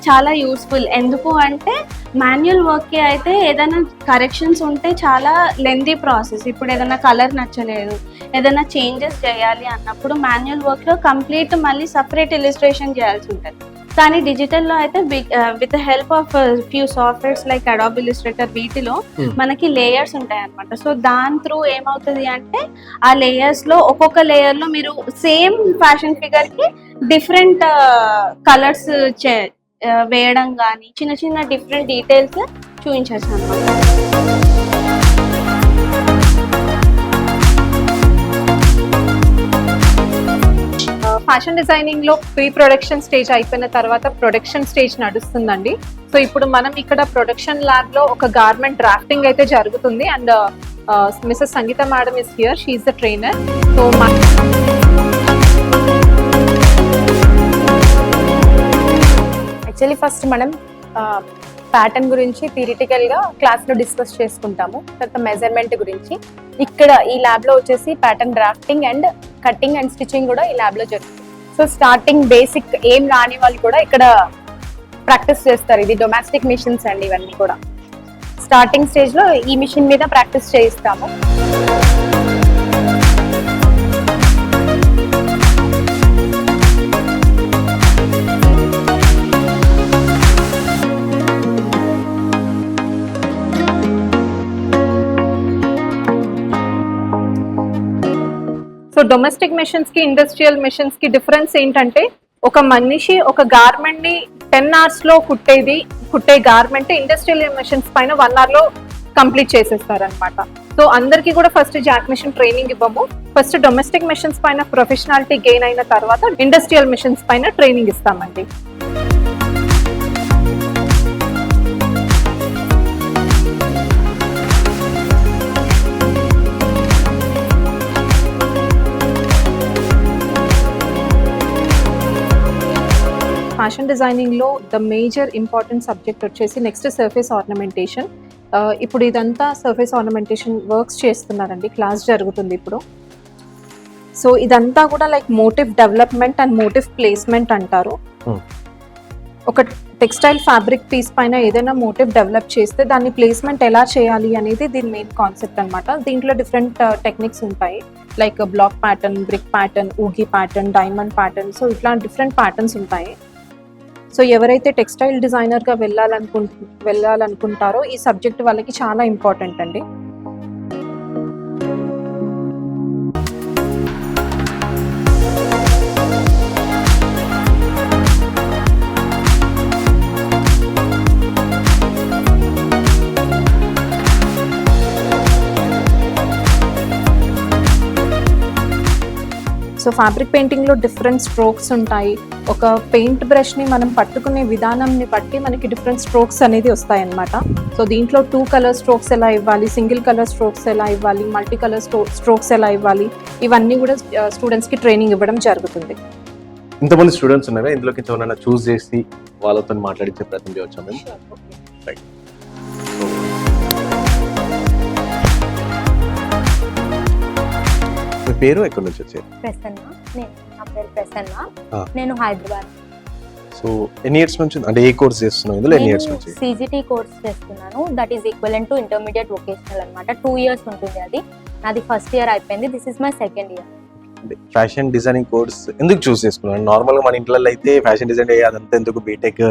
[SPEAKER 7] చాలా యూస్ఫుల్. ఎందుకు అంటే మాన్యువల్ వర్క్ కి అయితే ఏదైనా కరెక్షన్స్ ఉంటే చాలా లెంతీ ప్రాసెస్. ఇప్పుడు ఏదైనా కలర్ నచ్చలేదు, ఏదైనా చేంజెస్ చేయాలి అన్నప్పుడు మాన్యువల్ వర్క్ లో కంప్లీట్ మళ్ళీ సపరేట్ ఇలిస్ట్రేషన్ చేయాల్సి ఉంటుంది. కానీ డిజిటల్లో అయితే with help of few softwares like Adobe Illustrator, వీటిలో మనకి లేయర్స్ ఉంటాయి అన్నమాట. సో దాని త్రూ ఏమవుతుంది అంటే ఆ లేయర్స్ లో ఒక్కొక్క లేయర్ లో మీరు సేమ్ ఫ్యాషన్ ఫిగర్ కి డిఫరెంట్ కలర్స్ వేయడం కానీ చిన్న చిన్న డిఫరెంట్ డీటెయిల్స్ చూపించచ్చు అన్నమాట.
[SPEAKER 4] ఫ్యాషన్ డిజైనింగ్ లో ప్రీ ప్రొడక్షన్ స్టేజ్ అయిపోయిన తర్వాత ప్రొడక్షన్ స్టేజ్ నడుస్తుందండి. సో ఇప్పుడు మనం ఇక్కడ ప్రొడక్షన్ ల్యాబ్ లో ఒక గార్మెంట్ డ్రాఫ్టింగ్ అయితే జరుగుతుంది. And Mrs Sangeeta madam is here, she is the trainer. So
[SPEAKER 8] actually first మనం ప్యాటర్న్ గురించి థియరిటికల్ గా క్లాస్ లో డిస్కస్ చేసుకుంటాము. తర్వాత మెజర్మెంట్ గురించి ఇక్కడ ఈ ల్యాబ్ లో వచ్చేసి pattern drafting and cutting and stitching కూడా ఈ ల్యాబ్ లో జరుగుతుంది. సో స్టార్టింగ్ బేసిక్ ఏం రాని వాళ్ళు కూడా ఇక్కడ ప్రాక్టీస్ చేస్తారు. ఇది డొమెస్టిక్ మిషన్స్ అండి, ఇవన్నీ కూడా స్టార్టింగ్ స్టేజ్ లో ఈ మిషన్ మీద ప్రాక్టీస్ చేయిస్తాము.
[SPEAKER 4] సో డొమెస్టిక్ మెషిన్స్ కి ఇండస్ట్రియల్ మెషిన్స్ కి డిఫరెన్స్ ఏంటంటే, ఒక మనిషి ఒక గార్మెంట్ ని 10 hours లో కుట్టే గార్మెంట్ ఇండస్ట్రియల్ మెషిన్స్ పైన 1 hour లో కంప్లీట్ చేసేస్తారనమాట. సో అందరికీ కూడా ఫస్ట్ జాక్ మెషిన్ ట్రైనింగ్ ఇవ్వము. ఫస్ట్ డొమెస్టిక్ మెషిన్స్ పైన ప్రొఫెషనాలిటీ గెయిన్ అయిన తర్వాత ఇండస్ట్రియల్ మెషిన్స్ పైన ట్రైనింగ్ ఇస్తామండి. ఫ్యాషన్ డిజైనింగ్ లో ద మేజర్ ఇంపార్టెంట్ సబ్జెక్ట్ వచ్చేసి నెక్స్ట్ సర్ఫేస్ ఆర్నమెంటేషన్. ఇప్పుడు ఇదంతా సర్ఫేస్ ఆర్నమెంటేషన్ వర్క్స్ చేస్తున్నారండి, క్లాస్ జరుగుతుంది ఇప్పుడు. సో ఇదంతా కూడా like motif development and motif placement అంటారు. ఒక టెక్స్టైల్ ఫ్యాబ్రిక్ పీస్ పైన ఏదైనా మోటివ్ డెవలప్ చేస్తే దాన్ని ప్లేస్మెంట్ ఎలా చేయాలి అనేది దీని మెయిన్ కాన్సెప్ట్ అనమాట. దీంట్లో డిఫరెంట్ టెక్నిక్స్ ఉంటాయి, like block pattern, brick pattern, ఊగి ప్యాటర్న్, డైమండ్ ప్యాటర్న్. సో ఇట్లా డిఫరెంట్ ప్యాటర్న్స్ ఉంటాయి. సో ఎవరైతే టెక్స్టైల్ డిజైనర్గా వెళ్ళాలనుకుంటారో ఈ సబ్జెక్ట్ వాళ్ళకి చాలా ఇంపార్టెంట్ అండి. సో ఫ్యాబ్రిక్ పెయింటింగ్లో డిఫరెంట్ స్ట్రోక్స్ ఉంటాయి. ఒక పెయింట్ బ్రష్ని మనం పట్టుకునే విధానంని బట్టి మనకి డిఫరెంట్ స్ట్రోక్స్ అనేది వస్తాయి అన్నమాట. సో దీంట్లో 2 color స్ట్రోక్స్ ఎలా ఇవ్వాలి, సింగిల్ కలర్ స్ట్రోక్స్ ఎలా ఇవ్వాలి, మల్టీ కలర్ స్ట్రోక్స్ ఎలా ఇవ్వాలి, ఇవన్నీ కూడా స్టూడెంట్స్కి ట్రైనింగ్ ఇవ్వడం జరుగుతుంది.
[SPEAKER 1] ఇంతమంది స్టూడెంట్స్ ఉన్నారా, ఇందులోకి ఇంతమంది చూస్ చేసి వాళ్ళతో మాట్లాడించే ప్రయత్నం చేయవచ్చా మేము? రైట్. మీ పేరు ఎక్కడి నుంచి వచ్చారు?
[SPEAKER 5] ప్రసన్న. నా పేరు ప్రసన్న. నేను హైదరాబాద్.
[SPEAKER 1] సో ఎన్ని ఇయర్స్ నుంచి, అంటే ఏ కోర్స్ చేస్తున్నావు, ఇందులో ఎన్ని ఇయర్స్ నుంచి?
[SPEAKER 5] సిజిటి కోర్స్ చేస్తున్నాను, that is equivalent to intermediate vocational అన్నమాట. 2 years ఉంటుంది అది. నాది ఫస్ట్ ఇయర్ అయిపోయింది, this is my second year.
[SPEAKER 1] Fashion designing course ఎందుకు చూస్ చేసుకున్నాను? నార్మల్ గా మన ఇంట్లో అయితే ఫ్యాషన్ డిజైన్ అదంతా ఎందుకు బీటెక్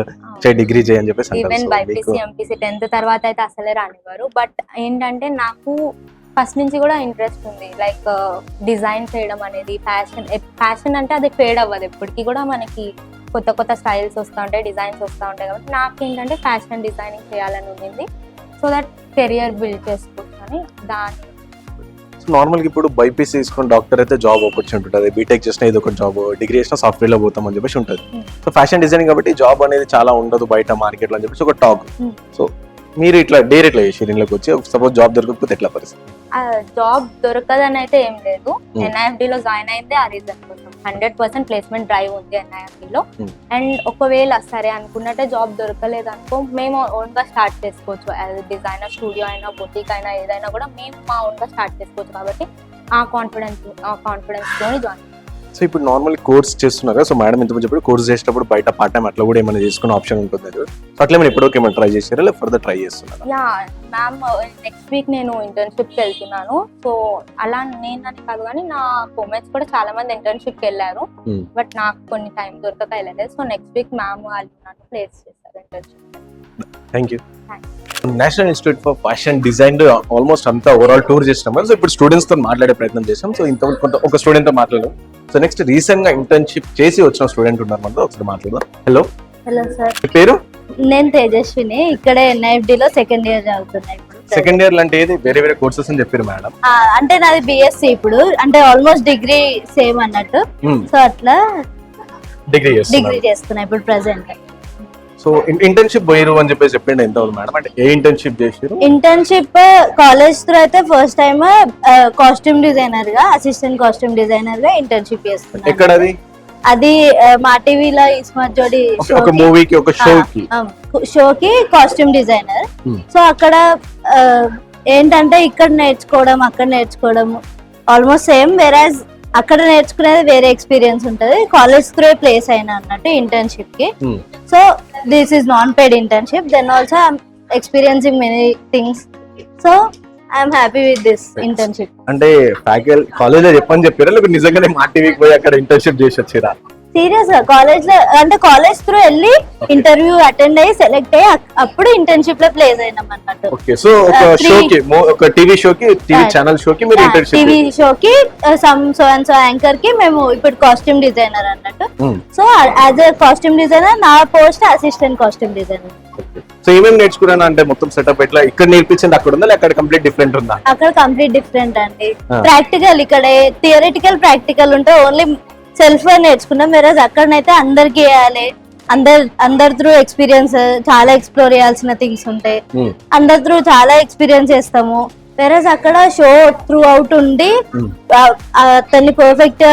[SPEAKER 1] డిగ్రీ చేయని చెప్పేసి
[SPEAKER 5] ఈవెన్ బైపీసీ ఎంపీసీ 10th తర్వాత అయితే అసలే రానివ్వరు. బట్ ఏంటంటే నాకు ఫస్ట్ నుంచి కూడా ఇంట్రెస్ట్ ఉంది, లైక్ డిజైన్ చేయడం అనేది. ఫ్యాషన్ అంటే అది ఫేడ్ అవ్వదు, ఎప్పటికీ కూడా మనకి కొత్త కొత్త స్టైల్స్ వస్తూ ఉంటాయి, డిజైన్స్ వస్తూ ఉంటాయి. కాబట్టి నాకు ఏంటంటే ఫ్యాషన్ డిజైనింగ్ చేయాలని ఉండింది, సో దట్ కెరియర్ బిల్డ్ చేసుకోవచ్చు అని. దాని
[SPEAKER 1] నార్మల్ గా ఇప్పుడు బైపీసీ తీసుకుని డాక్టర్ అయితే జాబ్ ఆపర్చునిటీ ఉంటుంది, బీటెక్ చేసిన ఏదో ఒక జాబ్, డిగ్రీ చేసిన సాఫ్ట్వేర్ లో పోతాం అని చెప్పేసి ఉంటుంది. సో ఫ్యాషన్ డిజైనింగ్ కాబట్టి జాబ్ అనేది చాలా ఉండదు బయట మార్కెట్ లో అని చెప్పేసి ఒక టాక్. సో మీరు ఇట్లా డైరెక్ట్ చేసి ఇంట్లోకి వచ్చి సపోజ్ జాబ్ దొరకకపోతే ఎట్లా పరిస్థితి?
[SPEAKER 5] జాబ్ దొరకదని అయితే ఏం లేదు, NIFD లో జాయిన్ అయితే ఆ రీజన్ కోసం. 100% ప్లేస్మెంట్ డ్రైవ్ ఉంది ఎన్ఐఎఫ్టీలో. అండ్ ఒకవేళ సరే అనుకున్నట్టే జాబ్ దొరకలేదు అనుకో, మేము ఓన్గా స్టార్ట్ చేసుకోవచ్చు. యాజ్ డిజైనర్ స్టూడియో అయినా బొటిక్ అయినా ఏదైనా కూడా మేము మా ఓన్గా స్టార్ట్ చేసుకోవచ్చు. కాబట్టి ఆ కాన్ఫిడెన్స్తోని జాయిన్.
[SPEAKER 1] సో ఇప్పుడు నార్మల్ కోర్స్ చేస్తున్నారు సో మేడం ఇంతకుముందు చెప్పి కోర్స్ చేసేటప్పుడు బయట పార్ట్ టైం అట్లా కూడా ఏమైనా చేసుకునే ఆప్షన్ ఉంటుంది కదా, సో అట్లా ఏమైనా ఎప్పటికీ ఏమైనా ట్రై చేసారా లేదా ఫర్దర్ ట్రై చేస్తున్నారా?
[SPEAKER 5] యా మ్యామ్, నెక్స్ట్ వీక్ నేను ఇంటర్న్షిప్కి వెళ్తున్నాను. సో అలా నేనని కాదు కానీ నా కోమేట్స్ కూడా చాలా మంది ఇంటర్న్షిప్కి వెళ్ళారు. బట్ నాకు కొన్ని టైం దొరకక వెళ్ళలేదు. సో నెక్స్ట్ వీక్ మ్యామ్ వాళ్ళు నన్ను ప్లేస్ చేస్తారు internship.
[SPEAKER 1] Thank you. National institute for fashion design almost అంతా ఓవరాల్ టూర్ చేసినాం. సో ఇప్పుడు స్టూడెంట్స్ తో మాట్లాడే ప్రయత్నం చేసాం. సో ఇంతవరకు ఒక స్టూడెంట్ తో మాట్లాడాం. సో నెక్స్ట్ రీసెంట్ గా ఇంటర్న్షిప్ చేసి వచ్చిన స్టూడెంట్ ఉన్నారు మనతో, ఒకసారి మాట్లాడదాం. హలో
[SPEAKER 3] హలో సార్,
[SPEAKER 1] మీ పేరు?
[SPEAKER 3] నేను తేజస్విని, ఇక్కడ NIFD లో సెకండ్ ఇయర్ చదువుతున్నా ఇప్పుడు.
[SPEAKER 1] సెకండ్ ఇయర్ అంటే ఏది వేరే వేరే కోర్సెస్ అని చెప్పారు మేడం.
[SPEAKER 3] అంటే నాది BSc ఇప్పుడు, అంటే ఆల్మోస్ట్ డిగ్రీ సేమ్ అన్నట్టు. సో అట్లా
[SPEAKER 1] డిగ్రీ
[SPEAKER 3] చేస్తున్నా ఇప్పుడు ప్రెసెంట్.
[SPEAKER 1] సో ఇంటర్న్షిప్ పోయారు అని చెప్పేసి చెప్పిండు, ఎంత అవుతుంది మేడం? అంటే ఏ ఇంటర్న్షిప్ చేసారు?
[SPEAKER 3] ఇంటర్న్షిప్ కాలేజ్ త్రూ అయితే ఫస్ట్ టైం కాస్ట్యూమ్ డిజైనర్ గా, అసిస్టెంట్ కాస్ట్యూమ్ డిజైనర్ గా ఇంటర్న్షిప్ చేస్తున్నా.
[SPEAKER 1] ఎక్కడ అది?
[SPEAKER 3] అది మా టీవీలో ఇస్మార్ట్ జోడి
[SPEAKER 1] ఒక మూవీకి ఒక
[SPEAKER 3] షోకి కాస్ట్యూమ్ డిజైనర్. సో అక్కడ ఏంటంటే ఇక్కడ నేర్చుకోవడం అక్కడ నేర్చుకోవడం ఆల్మోస్ట్ సేమ్. వెరాజ్ అక్కడ నేర్చుకునేది వేరే ఎక్స్పీరియన్స్ ఉంటుంది. కాలేజ్ త్రూ ప్లేస్ అయినా అన్నట్టు ఇంటర్న్షిప్ కి. So this is non paid internship. Then also I'm experiencing many things. So I'm happy with this internship.
[SPEAKER 1] అంటే ఫ్యాకల్టీ కాలేజ్ లో చెప్పని చెప్పారా లేకపోతే నిజంగానే మా టీవీకి పోయి అక్కడ ఇంటర్న్షిప్ చేసి వచ్చారా?
[SPEAKER 3] సీరియస్ గా కాలేజ్ లో, అంటే కాలేజ్ త్రూ వెళ్ళి ఇంటర్వ్యూ అటెండ్ అయ్యి సెలెక్ట్ అయ్యి అప్పుడు ఇంటర్న్షిప్ లో ప్లేస్ అయినాం అన్నట్టు.
[SPEAKER 1] ఓకే. సో ఒక షోకి, ఒక టీవీ షోకి, టీవీ ఛానల్ షోకి మీరు ఇంటర్న్షిప్,
[SPEAKER 3] టీవీ షోకి some so and so anchor కి మేము ఇప్పుడు కాస్ట్యూమ్ డిజైనర్ అన్నట్టు. So as a costume designer నా post assistant costume designer.
[SPEAKER 1] So ఏమేమి నేర్చుకున్నాను అంటే మొత్తం సెటప్ ఎట్లా ఇక్కడ నేర్పించింది అక్కడ ఉందా లేక అక్కడ కంప్లీట్ డిఫరెంట్ ఉందా?
[SPEAKER 3] అక్కడ కంప్లీట్ డిఫరెంట్ అండి. ప్రాక్టికల్ ఇక్కడ థియరిటికల్ ప్రాక్టికల్ ఉంటే ఓన్లీ సెల్ఫ్ గా నేర్చుకున్నాం. వేరేజ్ అక్కడనైతే అందరికి వేయాలి, అందరి త్రూ ఎక్స్పీరియన్స్, చాలా ఎక్స్ప్లోర్ చేయాల్సిన థింగ్స్ ఉంటాయి. అందరి త్రూ చాలా ఎక్స్పీరియన్స్ చేస్తాము. వేరేజ్ అక్కడ షో త్రూ అవుట్ ఉండి అతన్ని పర్ఫెక్ట్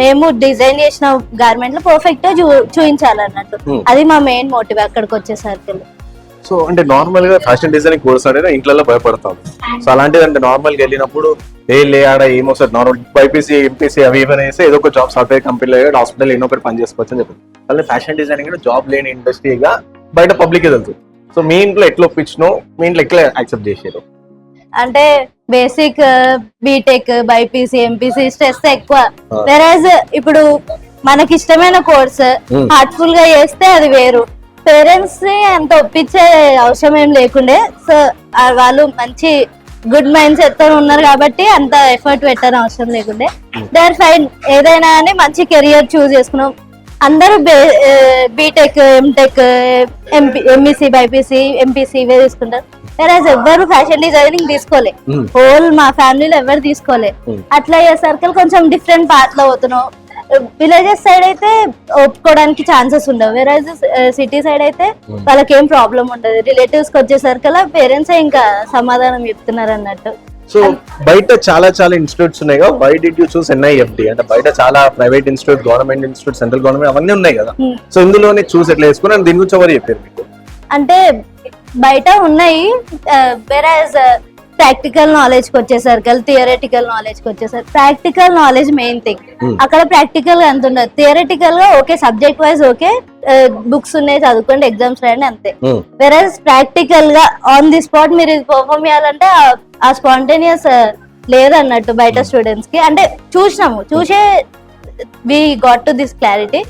[SPEAKER 3] మేము డిజైన్ చేసిన గార్మెంట్ లో పర్ఫెక్ట్ గా చూపించాలన్నట్టు. అది మా మెయిన్ మోటివ్ అక్కడికి వచ్చేసరికి.
[SPEAKER 1] సో అంటే నార్మల్ గా ఫ్యాషన్ డిజైనింగ్ కోర్స్ అనేది ఇంట్లో భయపడతాం. సో అలాంటిది అంటే నార్మల్ గా వెళ్ళినప్పుడు ఆడ ఏమొస్తుంది, నార్మల్ బైపీసీ ఎంపీసీ అవి ఇవన్నీ వేస్తే ఏదో ఒక జాబ్ సాఫ్ట్వేర్ కంపెనీలో హాస్పిటల్ ఏదో ఒకటి పని చేసుకోవచ్చు అని చెప్పి. అలాగే ఫ్యాషన్ డిజైనింగ్ కూడా జాబ్ లేని ఇండస్ట్రీగా బయట పబ్లిక్ తెలుసు. సో మీ ఇంట్లో ఎట్లా ఒప్పించినో, మీ ఇంట్లో ఎట్లా యాక్సెప్ట్ చేసారు?
[SPEAKER 3] అంటే basic BTech, BiPC, MPC stress ఎక్కువ. వెరాజ్ ఇప్పుడు మనకి ఇష్టమైన కోర్స్ హార్ట్ఫుల్ గా చేస్తే అది వేరు. పేరెంట్స్ ని అంత ఒప్పించే అవసరం ఏం లేకుండే. సో వాళ్ళు మంచి గుడ్ మైండ్ సెట్ తో ఉన్నారు కాబట్టి అంత ఎఫర్ట్ పెట్టని అవసరం లేకుండే. They are fine. ఏదైనా అని మంచి కెరియర్ చూస్ చేసుకున్నాం. అందరూ BTech, MTech, MEC, BiPC, MPC ఇవే తీసుకుంటారు. వేరేజ్ ఎవ్వరు ఫ్యాషన్ డిజైనింగ్ తీసుకోలే. హోల్ మా ఫ్యామిలీలో ఎవరు తీసుకోలే. అట్లా అయ్యే సర్కిల్ కొంచెం డిఫరెంట్ పాత్ లో పోతున్నాం. విలేజెస్ సైడ్ అయితే ఒప్పుకోవడానికి ఛాన్సెస్ ఉండవు. వేరేజ్ సిటీ సైడ్ అయితే వాళ్ళకి ఏం ప్రాబ్లం ఉండదు. రిలేటివ్స్ కి వచ్చేసరికి పేరెంట్స్ ఇంకా సమాధానం చెప్తున్నారు అన్నట్టు.
[SPEAKER 1] సో బయట చాలా ఇన్స్టిట్యూట్స్ ఉన్నాయి కదా, why did you choose NIFD? అంటే బయట చాలా private institute, government institute, central government అవన్నీ ఉన్నాయి కదా. సో ఇందులోనే చూస్ ఎట్లా వేసుకున్నాను, దీని గురించి ఎవరు చెప్పారు మీకు?
[SPEAKER 3] అంటే బయట ఉన్నాయి. వేరేజ్ ప్రాక్టికల్ నాలెడ్జ్ కి వచ్చేసరికి, థియరటికల్ నాలెడ్జ్ కి వచ్చేసరికి ప్రాక్టికల్ నాలెడ్జ్ మెయిన్ థింగ్. అక్కడ ప్రాక్టికల్ గా అంత ఉండదు. థియరటికల్ గా okay, subject wise okay, books ఉన్నాయి చదువుకోండి, ఎగ్జామ్స్ రాయండి అంతే. వెరాజ్ ప్రాక్టికల్ గా ఆన్ ది స్పాట్ మీరు ఇది పర్ఫామ్ చేయాలంటే ఆ స్పాంటేనియస్ లేదన్నట్టు బయట స్టూడెంట్స్ కి. అంటే చూసే we got to this clarity.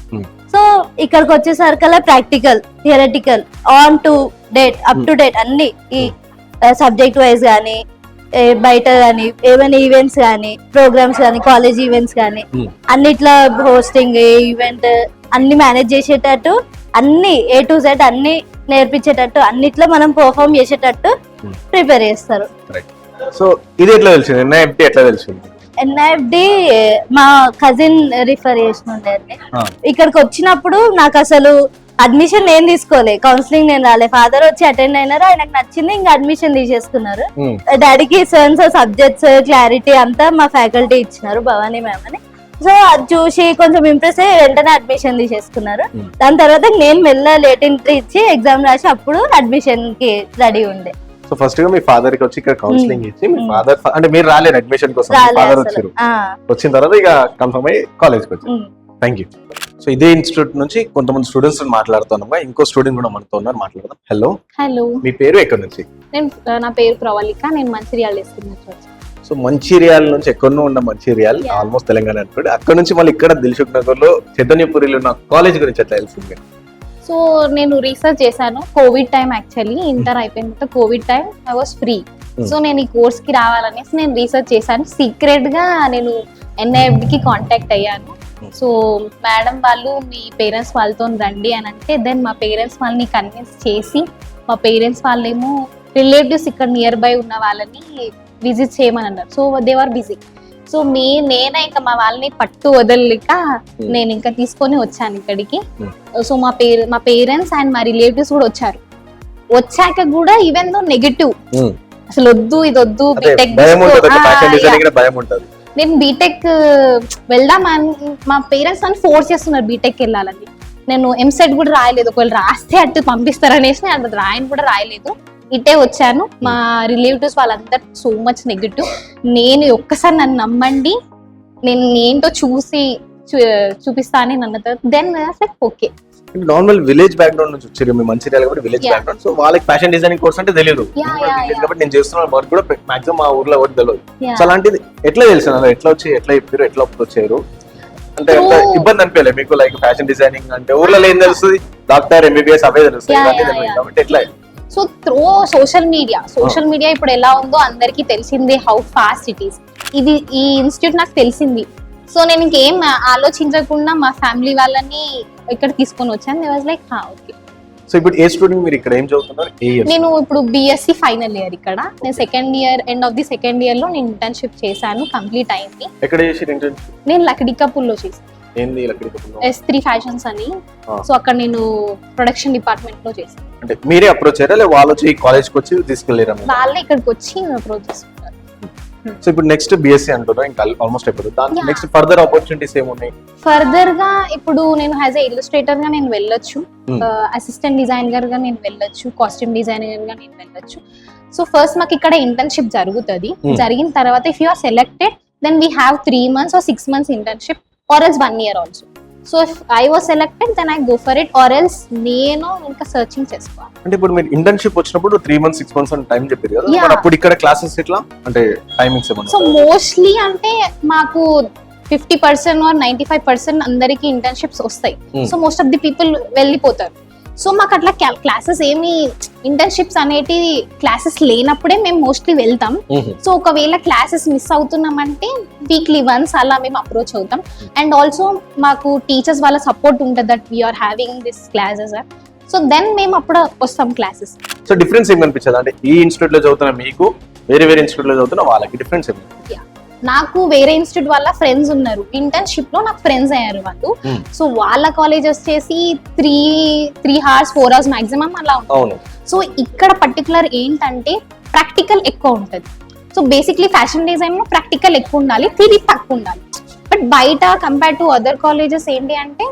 [SPEAKER 3] So ఇక్కడికి వచ్చేసరికల్లా practical, theoretical, on to date, up to date అన్ని. ఈ సబ్జెక్ట్ వైజ్ కానీ, బయట కానీ ఏమైనా ఈవెంట్స్ కానీ, ప్రోగ్రామ్స్ కానీ, కాలేజ్ ఈవెంట్స్ కానీ అన్నిట్లా హోస్టింగ్, ఈవెంట్ అన్ని మేనేజ్ చేసేటట్టు, అన్ని A to Z అన్ని నేర్పించేటట్టు, అన్నిట్లో మనం పర్ఫామ్ చేసేటట్టు ప్రిపేర్ చేస్తారు.
[SPEAKER 1] సో ఇది ఎట్లా తెలిసింది? NIFD ఎట్లా తెలిసింది?
[SPEAKER 3] NIFD మా కజిన్ రిఫర్ చేసిన ఉండేది. ఇక్కడికి వచ్చినప్పుడు నాకు అసలు అడ్మిషన్ నేను తీసుకోలే, కౌన్సిలింగ్ నేను రాలే. ఫాదర్ వచ్చి అటెండ్ అయినారు, ఆయనకు నచ్చింది, ఇంకా అడ్మిషన్ తీసేసుకున్నారు. డాడీకి సబ్జెక్ట్స్ క్లారిటీ అంతా మా ఫ్యాకల్టీ ఇచ్చినారు, భవానీ మ్యామ్ అని. సో అది చూసి కొంచెం ఇంప్రెస్ అయ్యి వెంటనే అడ్మిషన్ తీసేసుకున్నారు.
[SPEAKER 1] Hmm.
[SPEAKER 3] దాని తర్వాత నేను మెల్ల లేట్ ఎంట్రీ ఇచ్చి ఎగ్జామ్ రాసి అప్పుడు అడ్మిషన్ కి రెడీ ఉండే.
[SPEAKER 1] సో ఫస్ట్ గా మీ ఫాదర్ కి వచ్చి ఇక్కడ కౌన్సిలింగ్ ఇచ్చి మీ
[SPEAKER 3] Hmm.
[SPEAKER 1] ఫాదర్ అంటే మీరు రాలేరు అడ్మిషన్ కోసం,
[SPEAKER 3] రాలే
[SPEAKER 1] ఫాదర్
[SPEAKER 3] అసలు.
[SPEAKER 1] వచ్చారు.
[SPEAKER 3] ఆ,
[SPEAKER 1] వచ్చిన తర్వాత ఇక కన్ఫర్మ్ అయ్యి కాలేజ్కి వచ్చారు.
[SPEAKER 3] ఉమ్.
[SPEAKER 1] Thank you. సో ఇదే ఇన్స్టిట్యూట్ నుంచి కొంతమంది స్టూడెంట్స్ మాట్లాడుతున్నాం. ఇంకో స్టూడెంట్ కూడా మనతో ఉన్నారు, మాట్లాడదాం. హలో,
[SPEAKER 7] హలో,
[SPEAKER 1] మీ పేరు ఎక్కడి నుంచి?
[SPEAKER 7] నా పేరు ప్రవళిక, నేను మంచిర్యాల డిస్ట్రిక్ట్ నుంచి వచ్చాను.
[SPEAKER 1] సో మంచిర్యాల నుంచి, ఎక్కడో ఉన్న మంచిర్యాల,
[SPEAKER 7] Yeah.
[SPEAKER 1] ఆల్మోస్ట్ తెలంగాణ అనుకోండి. అక్కడ నుంచి మళ్ళీ ఇక్కడ దిల్సుఖ్ నగర్ లో చైతన్యపురిలో ఉన్న కాలేజ్ గురించి ఎట్లా తెలిసింది?
[SPEAKER 7] సో నేను రీసెర్చ్ చేశాను. కోవిడ్ టైం యాక్చువల్లీ, ఇంటర్ అయిపోయిన తర్వాత Covid time I was free. So నేను ఈ కోర్స్ కి రావాలనేసి నేను రీసెర్చ్ చేశాను. సీక్రెట్ గా నేను NIFD కి కాంటాక్ట్ అయ్యాను. సో మేడం వాళ్ళు మీ పేరెంట్స్ వాళ్ళతో రండి అని అంటే, దెన్ మా పేరెంట్స్ వాళ్ళని కన్విన్స్ చేసి, మా పేరెంట్స్ వాళ్ళేమో రిలేటివ్స్ ఇక్కడ నియర్ బై ఉన్న వాళ్ళని విజిట్ చేయమని అన్నారు. So they are busy. So నేనే ఇంకా మా వాళ్ళని పట్టు వదలలేక నేను ఇంకా తీసుకొని వచ్చాను ఇక్కడికి. సో మా పేరెంట్స్ అండ్ మా రిలేటివ్స్ కూడా వచ్చారు. వచ్చాక కూడా ఈవెన్ దో నెగటివ్, అసలు వద్దు ఇది వద్దు, బీటెక్
[SPEAKER 1] భయం ఉంటుంది, ఫ్యాషన్ డిజైనింగ్ కూడా భయం ఉంటుంది.
[SPEAKER 7] నేను బీటెక్ వెళ్దాం అని మా పేరెంట్స్ నన్ను ఫోర్స్ చేస్తున్నారు బీటెక్ వెళ్ళాలని. నేను ఎంసెట్ కూడా రాయలేదు, ఒకవేళ రాస్తే అటు పంపిస్తారనేసి నేను అది రాయని కూడా రాయలేదు. ఇటే వచ్చాను. మా రిలేటివ్స్ వాళ్ళందరూ సో మచ్ నెగిటివ్. నేను ఒక్కసారి నన్ను నమ్మండి, నేను ఏంటో చూపిస్తా అని నన్ను, then okay.
[SPEAKER 1] Normal village background నుంచి వచ్చారు, మీ మంచిర్యాల కాబట్టి విలేజ్
[SPEAKER 7] Yeah.
[SPEAKER 1] బ్యాక్గ్రౌండ్. సో వాళ్ళకి ఫ్యాషన్ డిజైనింగ్ కోర్స్ అంటే తెలియదు.
[SPEAKER 7] Yeah.
[SPEAKER 1] కాబట్టి నేను చేస్తున్న వర్క్ కూడా మాక్సిమం మా ఊర్లో ఎవరికి తెలియదు.
[SPEAKER 7] Yeah.
[SPEAKER 1] సో అలాంటిది ఎట్లా తెలిసిన, ఎట్లా వచ్చి ఎట్లా చెప్పారు, ఎట్లా వచ్చారు అంటే ఎంత ఇబ్బంది అనిపించలేదు మీకు? లైక్ ఫ్యాషన్ డిజైనింగ్ అంటే ఊర్లో ఏం తెలుస్తుంది, డాక్టర్ MBBS అవే తెలుస్తుంది.
[SPEAKER 7] Yeah,
[SPEAKER 1] ఇవన్నీ
[SPEAKER 7] yeah,
[SPEAKER 1] తెలియదు
[SPEAKER 7] yeah.
[SPEAKER 1] కాబట్టి ఎట్లా?
[SPEAKER 7] సో త్రూ సోషల్ మీడియా ఇప్పుడు ఎలా ఉందో అందరికీ తెలిసిందే, హౌ ఫాస్ట్ ఇట్ ఈస్. ఇది ఈ ఇన్స్టిట్యూట్ నాకు తెలిసింది. సో నేను ఇంకేం ఆలోచించకుండా మా ఫ్యామిలీ వాళ్ళని ఇక్కడ తీసుకొని వచ్చాను. They was like okay.
[SPEAKER 1] So ఇప్పుడు ఏ స్టూడెంట్, మీరు ఇక్కడ ఏం చదువుతున్నారు? ఏ ఇయర్?
[SPEAKER 7] నేను ఇప్పుడు BSc ఫైనల్ ఇయర్ ఇక్కడ. నేను second year, end of the second year లో నేను ఇంటర్న్షిప్ చేశాను, కంప్లీట్ అయింది.
[SPEAKER 1] ఎక్కడ చేసి ఇంటర్న్షిప్?
[SPEAKER 7] నేను లక్డికపూర్ లో చేశాను,
[SPEAKER 1] ఏంది లక్డికపూర్లో?
[SPEAKER 7] S3 ఫ్యాషన్స్ అని. సో అక్కడ నేను ప్రొడక్షన్ డిపార్ట్మెంట్ లో చేశాను.
[SPEAKER 1] అంటే మీరే అప్రోచ్ అయ్యారా లేదా వాళ్ళు వచ్చి కాలేజ్కి వచ్చి తీసుకెళ్ళారా?
[SPEAKER 7] వాళ్ళే ఇక్కడికి వచ్చి అప్రోచ్ చేస్తున్నారు.
[SPEAKER 1] సో ఇప్పుడు నెక్స్ట్ BSc అంటున్నా, ఇంకా ఆల్మోస్ట్ అయిపోతుంది. దాని
[SPEAKER 7] Yeah.
[SPEAKER 1] నెక్స్ట్ ఫర్దర్ ఆపర్చునిటీస్ ఏమున్నాయి?
[SPEAKER 7] ఫర్దర్ గా ఇప్పుడు నేను యాజ్ ఎ ఇల్లస్ట్రేటర్ గా నేను వెళ్ళొచ్చు, అసిస్టెంట్ డిజైనర్ గా నేను వెళ్ళొచ్చు, కాస్ట్యూమ్ డిజైనర్ గా నేను వెళ్ళొచ్చు. సో ఫస్ట్ మాకు ఇక్కడ ఇంటర్న్షిప్ జరుగుతుంది. జరిగిన తర్వాత if you are selected then we have 3 months or 6 months internship or else 1 year also. So if I was selected then I go for it, or else నేను ఇంకా సర్చింగ్ చేసుకోవాలి.
[SPEAKER 1] అంటే ఇప్పుడు మీరు ఇంటర్న్షిప్ వచ్చినప్పుడు 3 months 6 months అని time చెప్పారు కదా,
[SPEAKER 7] Yeah.
[SPEAKER 1] మరి అప్పుడు ఇక్కడ క్లాసెస్ ఎట్లా అంటే టైమింగ్స్ ఏమన్నా?
[SPEAKER 7] సో మోస్ట్లీ అంటే మాకు 50% or 95% అందరికి ఇంటర్న్షిప్స్ వస్తాయి. So most of the people వెళ్ళిపోతారు. సో మాకు అట్లా క్లాసెస్ ఏమి ఇంటర్న్షిప్స్ అనేటి క్లాసెస్ లేనప్పుడే మేము మోస్ట్లీ వెళ్తాం. సో ఒకవేళ క్లాసెస్ మిస్ అవుతున్నామంటే వీక్లీ వన్స్ అలా మేము అప్రోచ్ అవుతాం. అండ్ ఆల్సో మాకు టీచర్స్ వాళ్ళ సపోర్ట్ ఉంటుంది that we're having this classes. So then మేము అప్పుడు వస్తాం క్లాసెస్.
[SPEAKER 1] సో డిఫరెన్స్ ఏమి అనిపించదు అంటే ఈ ఇన్స్టిట్యూట్ లో చదువుతున్న మీకు, వేరే ఇన్స్టిట్యూట్ లో చదువుతున్న వాళ్ళకి డిఫరెన్స్ ఏమి?
[SPEAKER 7] నాకు వేరే ఇన్స్టిట్యూట్ వల్ల ఫ్రెండ్స్ ఉన్నారు, ఇంటర్న్షిప్ లో నాకు ఫ్రెండ్స్ అయ్యారు వాళ్ళు. సో వాళ్ళ కాలేజ్ వచ్చేసి 3 hours 4 hours మాక్సిమం అలా ఉంటుంది. సో ఇక్కడ పర్టికులర్ ఏంటంటే ప్రాక్టికల్ ఎక్కువ ఉంటుంది. సో బేసిక్లీ ఫ్యాషన్ డిజైన్ లో ప్రాక్టికల్ ఎక్కువ ఉండాలి, థియరీ తక్కువ ఉండాలి. బట్ బయట కంపేర్ టు అదర్ కాలేజెస్ ఏంటి అంటే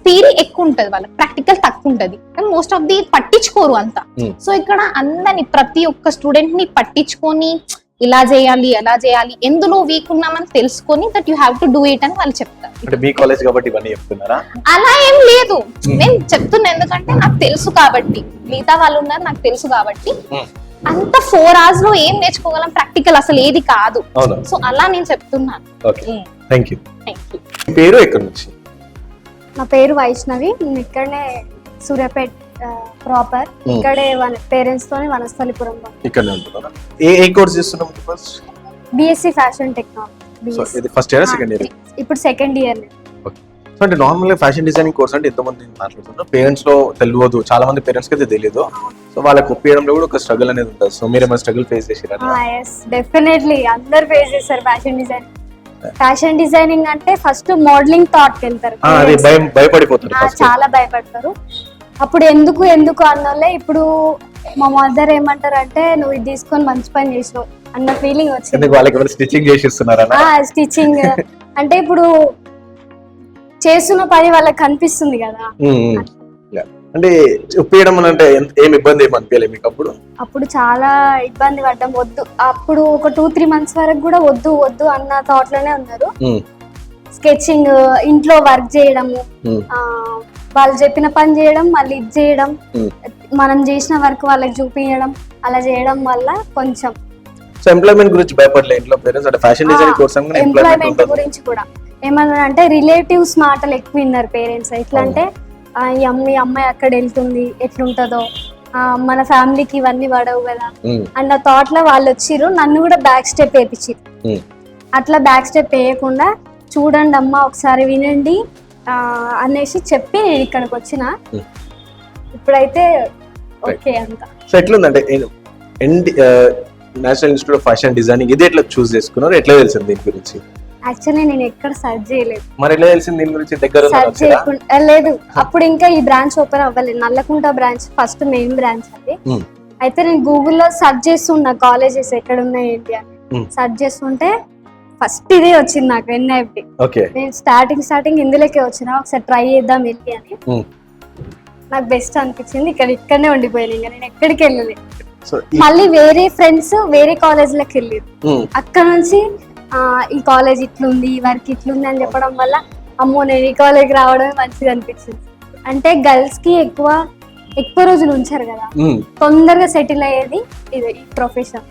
[SPEAKER 7] థియరీ ఎక్కువ ఉంటది, వాళ్ళకి ప్రాక్టికల్ తక్కువ ఉంటది. కానీ మోస్ట్ ఆఫ్ ది పట్టించుకోరు అంతా. సో ఇక్కడ అందరిని ప్రతి ఒక్క స్టూడెంట్ ని పట్టించుకొని ఇలా చేయాలి అలా చేయాలి, ఎందులో వీక్ ఉన్నామని తెలుసుకొని that you have to do it అని వాళ్ళు చెప్తారు.
[SPEAKER 1] అంటే మీ కాలేజ్ కాబట్టి ఇవన్నీ చెప్తున్నారా?
[SPEAKER 7] అలా ఏం లేదు, నేను చెప్తున్నా ఎందుకంటే నాకు తెలుసు కాబట్టి, మిగతా వాళ్ళు ఉన్నారు నాకు తెలుసు కాబట్టి. అంత 4 hours లో ఏం నేర్చుకోగలం, ప్రాక్టికల్ అసలు ఏది కాదు. సో అలా నేను చెప్తున్నాను.
[SPEAKER 1] Okay, thank you.
[SPEAKER 7] Thank you.
[SPEAKER 1] మీ పేరు ఎక్కడి నుంచి?
[SPEAKER 9] నా పేరు వైష్ణవి, నేను ఇక్కడనే సూర్యాపేట్ ప్రాపర్, ఇక్కడే పేరెంట్స్ తోనే వనస్థలిపురంలో
[SPEAKER 1] ఇక్కడనే ఉంటున్నారా? ఏ కోర్స్ చేస్తున్నాం first?
[SPEAKER 9] BSc fashion technology.
[SPEAKER 1] So ఇది ఫస్ట్ ఇయర్ సెకండ్ ఇయర్?
[SPEAKER 9] ఇప్పుడు సెకండ్ ఇయర్.
[SPEAKER 1] సో అంటే నార్మల్ ఫ్యాషన్ డిజైనింగ్ కోర్స్ అంటే ఎంతమంది మాట్లాడుతున్నారు, పేరెంట్స్ లో తెలియదు, చాలా మంది పేరెంట్స్ కి అయితే తెలియదు. సో వాళ్ళకి ఒప్పించడంలో కూడా ఒక స్ట్రగుల్ అనేది ఉంటుంది. సో మీరు ఏమైనా స్ట్రగుల్ ఫేస్ చేశారా?
[SPEAKER 9] ఎస్, డెఫినెట్లీ అందరు ఫేస్ చేస్తారు ఫ్యాషన్ డిజైన్. ఫ్యాషన్ డిజైనింగ్ అంటే ఫస్ట్ మోడలింగ్ థాట్ కి వెళ్తారు,
[SPEAKER 1] భయపడిపోతారు,
[SPEAKER 9] చాలా భయపడతారు. అప్పుడు ఎందుకు అన్నోళ్ళే ఇప్పుడు మా మదర్ ఏమంటారు అంటే నువ్వు ఇది తీసుకొని మంచి పని చేసినావు అన్న ఫీలింగ్ వచ్చింది.
[SPEAKER 1] వాళ్ళకి స్టిచ్చింగ్ చేసి ఇస్తున్నారా?
[SPEAKER 9] స్టిచ్చింగ్ అంటే ఇప్పుడు చేస్తున్న పని వాళ్ళకి కనిపిస్తుంది కదా.
[SPEAKER 1] అంటే ఒప్పియడం అని అంటే ఏం ఇబ్బంది ఏమి అనిపించలేదు మీకు అప్పుడు?
[SPEAKER 9] అప్పుడు చాలా ఇబ్బంది పడ్డాం. వద్దు, అప్పుడు ఒక 2-3 months వరకు కూడా వద్దు వద్దు అన్న థాట్ లోనే ఉన్నారు. స్కెచింగ్, ఇంట్లో వర్క్ చేయడము, వాళ్ళు చెప్పిన పని చేయడం, మళ్ళీ ఇది చేయడం, మనం చేసిన వర్క్ వాళ్ళకి చూపించడం, అలా చేయడం వల్ల కొంచెం
[SPEAKER 1] ఎంప్లాయ్మెంట్ గురించి భయపడలే ఇంట్లో పేరెంట్స్? అంటే ఫ్యాషన్ డిజైనింగ్ కోర్స్
[SPEAKER 9] ఎంప్లాయ్మెంట్ గురించి కూడా ఏమన్నా అంటే రిలేటివ్స్ మాటలు ఎక్కువ విన్నారు పేరెంట్స్. ఎట్లా అంటే ఈ అమ్మాయి అక్కడ వెళ్తుంది ఎట్లుంటదో, మన ఫ్యామిలీకి ఇవన్నీ పడవు కదా అన్న థాట్ లో వాళ్ళు వచ్చిర్రు. నన్ను కూడా బ్యాక్ స్టెప్ వేయించారు. అట్లా బ్యాక్ స్టెప్ వేయకుండా చూడండి అమ్మ ఒకసారి వినండి అనేసి చెప్పి నేను ఇక్కడికి వచ్చిన. ఇప్పుడైతే ఓకే అంత.
[SPEAKER 1] సో ఎట్లుందంటే national institute of fashion designing ఇది ఎట్లా చూస్ చేసుకున్నారు? ఎట్లా తెలిసింది దీని గురించి?
[SPEAKER 9] యాక్చువల్లీ నేను ఎక్కడ సర్చ్ చేయలేదు.
[SPEAKER 1] మరి ఎలా తెలిసింది దీని గురించి? దగ్గర
[SPEAKER 9] సర్చ్ చేయకుండా లేదు, అప్పుడు ఇంకా ఈ బ్రాంచ్ ఓపెన్ అవ్వలేదు. Nallakunta branch first main branch అది. అయితే నేను గూగుల్లో సర్చ్ చేస్తున్నా కాలేజెస్ ఎక్కడ ఉన్నాయి ఏంటి అని. సర్చ్ చేస్తుంటే ఫస్ట్ ఇదే వచ్చింది నాకు, ఎన్ఐఎఫ్టి. నేను స్టార్టింగ్ ఇందులోకే వచ్చిన, ఒకసారి ట్రై చేద్దాం వెళ్ళి అని. నాకు బెస్ట్ అనిపించింది. ఇక్కడనే ఉండిపోయాను, ఇంకా నేను ఎక్కడికి వెళ్ళలేదు. మళ్ళీ వేరే ఫ్రెండ్స్ వేరే కాలేజ్లకు వెళ్ళారు. అక్కడ నుంచి ఈ కాలేజ్ ఇట్లుంది, ఈ వర్క్ ఇట్లుంది అని చెప్పడం వల్ల అమ్మో నేను ఈ కాలేజ్కి రావడమే మంచిది అనిపించింది. అంటే గర్ల్స్ కి ఎక్కువ రోజులు ఉంచారు కదా, తొందరగా సెటిల్ అయ్యేది ఇది ఈ ప్రొఫెషన్.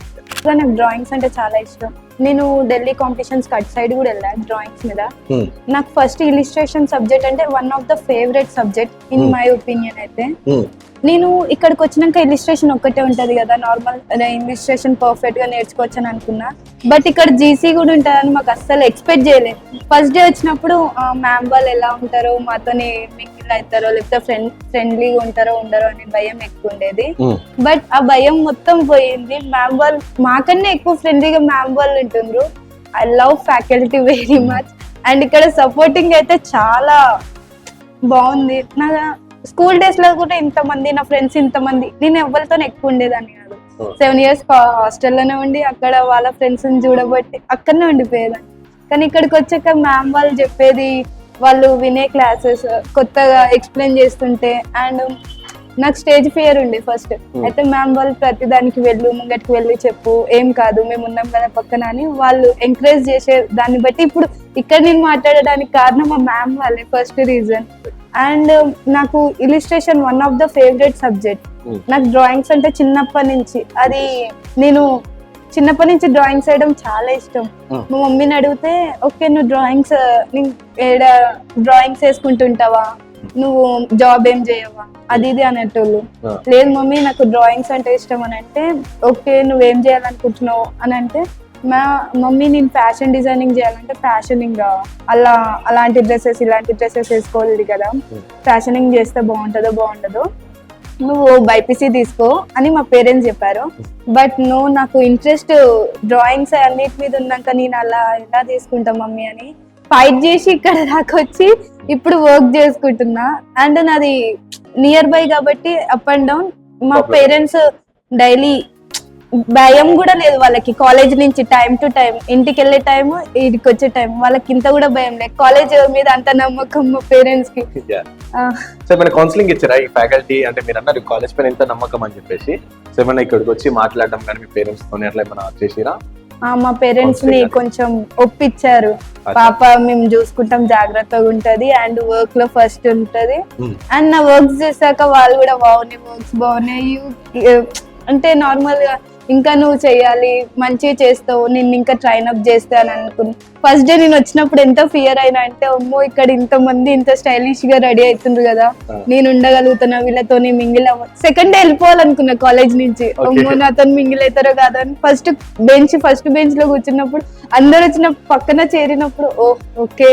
[SPEAKER 8] నాకు డ్రాయింగ్స్ అంటే చాలా ఇష్టం. నేను ఢిల్లీ కాంపిటీషన్స్ కట్ సైడ్ కూడా వెళ్ళాను డ్రాయింగ్స్ మీద. నాకు ఫస్ట్ ఇలిస్ట్రేషన్ సబ్జెక్ట్ అంటే one of the favourite subject in my opinion. అయితే నేను ఇక్కడికి వచ్చినాక ఇలిస్ట్రేషన్ ఒక్కటే ఉంటది కదా, నార్మల్ ఇలిస్ట్రేషన్ పర్ఫెక్ట్ గా నేర్చుకోవచ్చు అని అనుకున్నా. బట్ ఇక్కడ జీసీ కూడా ఉంటుందని మాకు అస్సలు ఎక్స్పెక్ట్ చేయలేదు. ఫస్ట్ డే వచ్చినప్పుడు మ్యామ్ వాళ్ళు ఎలా ఉంటారో, మాతోని మింగిల్ అవుతారో, లేకపోతే ఫ్రెండ్లీగా ఉంటారో ఉండరో అనే భయం ఎక్కువ ఉండేది. బట్ ఆ భయం మొత్తం పోయింది. మ్యామ్ వాళ్ళు మాకన్నా ఎక్కువ ఫ్రెండ్లీగా మ్యామ్ వాళ్ళు ఉంటుండ్రు. I love faculty very much. And ఇక్కడ సపోర్టింగ్ అయితే చాలా బాగుంది. నా స్కూల్ డేస్ లో కూడా ఇంతమంది నా ఫ్రెండ్స్ ఇంతమంది, నేను ఎవరితో ఎక్కువ ఉండేదాన్ని కాదు. 7 years హాస్టల్లోనే ఉండి అక్కడ వాళ్ళ ఫ్రెండ్స్ చూడబట్టి అక్కడనే ఉండిపోయేదాన్ని. కానీ ఇక్కడికి వచ్చాక మ్యామ్ వాళ్ళు చెప్పేది, వాళ్ళు వినే క్లాసెస్ కొత్తగా ఎక్స్ప్లెయిన్ చేస్తుంటే, అండ్ నాకు స్టేజ్ ఫియర్ ఉండే ఫస్ట్. అయితే మ్యామ్ వాళ్ళు ప్రతి దానికి ముంగటికి వెళ్ళి చెప్పు, ఏం కాదు మేము ఉన్నాం కదా పక్కన అని వాళ్ళు ఎంకరేజ్ చేసే దాన్ని బట్టి ఇప్పుడు ఇక్కడ నేను మాట్లాడడానికి కారణం మా మ్యామ్ వాళ్ళే ఫస్ట్ రీజన్. అండ్ నాకు illustration one of the favourite subject. నాకు డ్రాయింగ్స్ అంటే చిన్నప్పటి నుంచి, అది నేను చిన్నప్పటి నుంచి డ్రాయింగ్స్ వేయడం చాలా ఇష్టం. మా మమ్మీని అడిగితే ఓకే నువ్వు డ్రాయింగ్స్ వేసుకుంటుంటావా, నువ్వు జాబ్ ఏం చేయవా అది ఇది అనేటోళ్ళు. లేదు మమ్మీ నాకు డ్రాయింగ్స్ అంటే ఇష్టం అని అంటే, ఓకే నువ్వేం చేయాలనుకుంటున్నావు అని అంటే, మా మమ్మీ నేను ఫ్యాషన్ డిజైనింగ్ చేయాలంటే ఫ్యాషనింగ్ అలాంటి డ్రెస్సెస్ ఇలాంటి డ్రెస్సెస్ వేసుకోవాలి కదా, ఫ్యాషనింగ్ చేస్తే బాగుండదో నువ్వు బైపీసీ తీసుకో అని మా పేరెంట్స్ చెప్పారు. బట్ నువ్వు నాకు ఇంట్రెస్ట్ డ్రాయింగ్స్ అన్నిటి మీద ఉన్నాక నేను అలా ఎలా తీసుకుంటా మమ్మీ అని ఫైట్ చేసి ఇక్కడ దాకా వచ్చి ఇప్పుడు వర్క్ చేసుకుంటున్నా. అండ్ నాది నియర్ బై కాబట్టి అప్ అండ్ డౌన్. మా పేరెంట్స్ డైలీ భయం కూడా లేదు వాళ్ళకి, కాలేజ్ నుంచి టైం టు టైం ఇంటికి వెళ్ళే టైం ఇంటికి వచ్చే టైం వాళ్ళకి ఇంత కూడా భయం లేదు. కాలేజ్ మీద అంత నమ్మకం మా పేరెంట్స్ కి.
[SPEAKER 1] సో ఏమైనా కౌన్సిలింగ్ ఇచ్చారా ఈ ఫ్యాకల్టీ? అంటే మీరు అన్నారు కాలేజ్ పైన ఎంత నమ్మకం అని చెప్పేసి, సో ఏమైనా ఇక్కడికి వచ్చి మాట్లాడడం కానీ మీ పేరెంట్స్ తోని అట్లా ఏమైనా చేసిరా?
[SPEAKER 8] మా పేరెంట్స్ ని కొంచెం ఒప్పించారు. పాప మేము చూసుకుంటాం, జాగ్రత్తగా ఉంటది అండ్ వర్క్ లో ఫస్ట్ ఉంటది. అండ్ నా వర్క్స్ చేశాక వాళ్ళు కూడా బాగున్నాయి, వర్క్స్ బాగున్నాయి అంటే నార్మల్ గా ఇంకా నువ్వు చెయ్యాలి, మంచిగా చేస్తావు, నేను ఇంకా ట్రైన్ అప్ చేస్తా అని అనుకున్నా. ఫస్ట్ డే నేను వచ్చినప్పుడు ఎంత ఫియర్ అయినా అంటే, అమ్మో ఇక్కడ ఇంత మంది ఇంత స్టైలిష్ గా రెడీ అవుతుండ్రు కదా, నేను ఉండగలుగుతున్నా వీళ్ళతో మింగిల్ అవ్వ. సెకండ్ డే వెళ్ళిపోవాలనుకున్నా కాలేజ్ నుంచి, అమ్మో నాతో మింగిల్ అవుతారో కాదా అని. ఫస్ట్ బెంచ్ లో కూర్చున్నప్పుడు అందరు వచ్చిన పక్కన చేరినప్పుడు ఓకే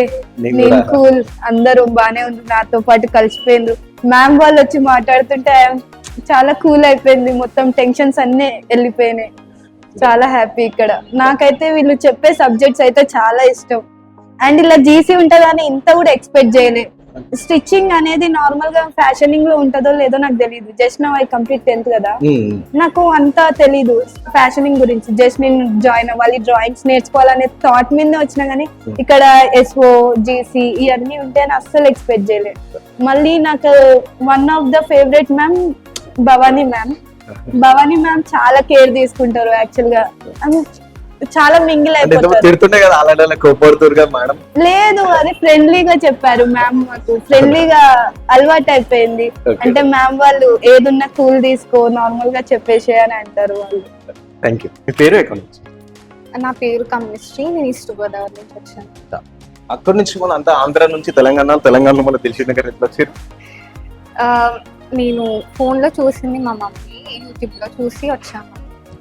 [SPEAKER 8] నేను కూల్, అందరూ బానే ఉంది, నాతో పాటు కలిసిపోయిండ్రు. మ్యామ్ వాళ్ళు వచ్చి మాట్లాడుతుంటే చాలా కూల్ అయిపోయింది, మొత్తం టెన్షన్స్ అన్నీ వెళ్ళిపోయినాయి. చాలా హ్యాపీ ఇక్కడ. నాకైతే వీళ్ళు చెప్పే సబ్జెక్ట్స్ అయితే చాలా ఇష్టం. అండ్ ఇలా జీసీ ఉంటుందని ఇంత కూడా ఎక్స్పెక్ట్ చేయలేదు.
[SPEAKER 10] స్టిచ్చింగ్ అనేది నార్మల్ గా ఫ్యాషనింగ్ లో ఉంటుందో లేదో నాకు తెలియదు. జస్ట్ నా ఐ కంప్లీట్ 10th కదా, నాకు అంతా తెలీదు ఫ్యాషనింగ్ గురించి. జస్ట్ నేను జాయిన్ అవ్వాలి, డ్రాయింగ్స్ నేర్చుకోవాలనే థాట్ మీదే వచ్చినా కానీ ఇక్కడ ఎస్ఓ జీసీ ఇవన్నీ ఉంటే నేను అస్సలు ఎక్స్పెక్ట్ చేయలేదు. మళ్ళీ నాకు one of the favourite ma'am Bhavani ma'am. Bhavani ma'am చాలా కేర్ తీసుకుంటారు. యాక్చువల్ గా చాలా మింగిల్ అయిపోతారు.
[SPEAKER 1] తిడుతుండే కదా అలాంటి కోపడుతురు కదా మేడం.
[SPEAKER 10] లేదు, అది ఫ్రెండ్లీగా చెప్పారు మ్యామ్. మాకు ఫ్రెండ్లీగా అలవాటు అయిపోయింది. అంటే మ్యామ్ వాళ్ళు ఏదున్నా కూల్ తీసుకో, నార్మల్ గా చెప్పేసే అని అంటారు వాళ్ళు.
[SPEAKER 1] Thank you. మీ పేరు ఎక్కడ నుంచి?
[SPEAKER 8] నా పేరు కమ్మిశ్రీ, నేను ఈస్ట్ గోదావరి నుంచి వచ్చాను.
[SPEAKER 1] అక్కడ నుంచి మన అంతా ఆంధ్ర నుంచి తెలంగాణలో మన తెలిసిన దగ్గర ఎట్లా వచ్చారు?
[SPEAKER 8] నేను ఫోన్ లో చూసింది మా మమ్మీ, యూట్యూబ్ లో చూసి వచ్చాను.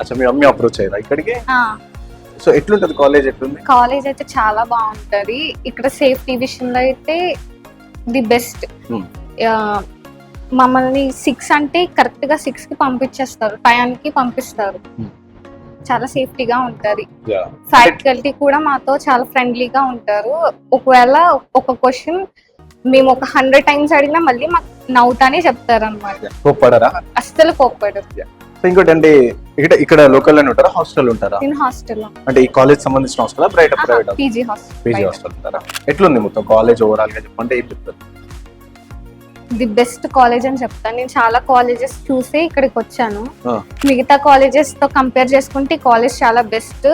[SPEAKER 1] అచ్చా, మీ మమ్మీ అప్రోచ్ అయ్యారా ఇక్కడికి? సో ఎట్లుంటది కాలేజ్? ఎట్లుంది
[SPEAKER 8] కాలేజ్? అయితే చాలా బాగుంటది. ఇక్కడ సేఫ్టీ విషయంలో అయితే ది బెస్ట్. మమ్మల్ని 6 అంటే కరెక్ట్ గా 6 కి పంపించేస్తారు, 5 కి పంపిస్తారు. చాలా సేఫ్టీగా ఉంటది. ఫ్యాకల్టీ కూడా మాతో చాలా ఫ్రెండ్లీగా ఉంటారు. ఒకవేళ ఒక క్వశ్చన్ మేము ఒక 100 times అడిగినా మళ్ళీ మాకు నవ్వుతానే చెప్తారు అనమాట.
[SPEAKER 1] కోప్పడరా?
[SPEAKER 8] అస్సలు కోప్పడరు.
[SPEAKER 1] ఇంకోటి అంటే ఇక్కడ లోకల్ లోనే ఉంటారా, హాస్టల్ ఉంటారా?
[SPEAKER 8] నేను హాస్టల్లో.
[SPEAKER 1] అంటే ఈ కాలేజ్ సంబంధించిన హాస్టల్, ప్రైవేట్
[SPEAKER 8] పీజీ హాస్టల్
[SPEAKER 1] ఉంటారా? ఎట్లుంది మొత్తం కాలేజ్ ఓవరాల్ గా చెప్పంటే ఏం చెప్తారు?
[SPEAKER 8] ది బెస్ట్ కాలేజ్ అని చెప్తాను. నేను చాలా కాలేజెస్ చూసి ఇక్కడికి వచ్చాను. మిగతా కాలేజెస్ తో కంపేర్ చేసుకుంటే కాలేజ్ చాలా బెస్ట్.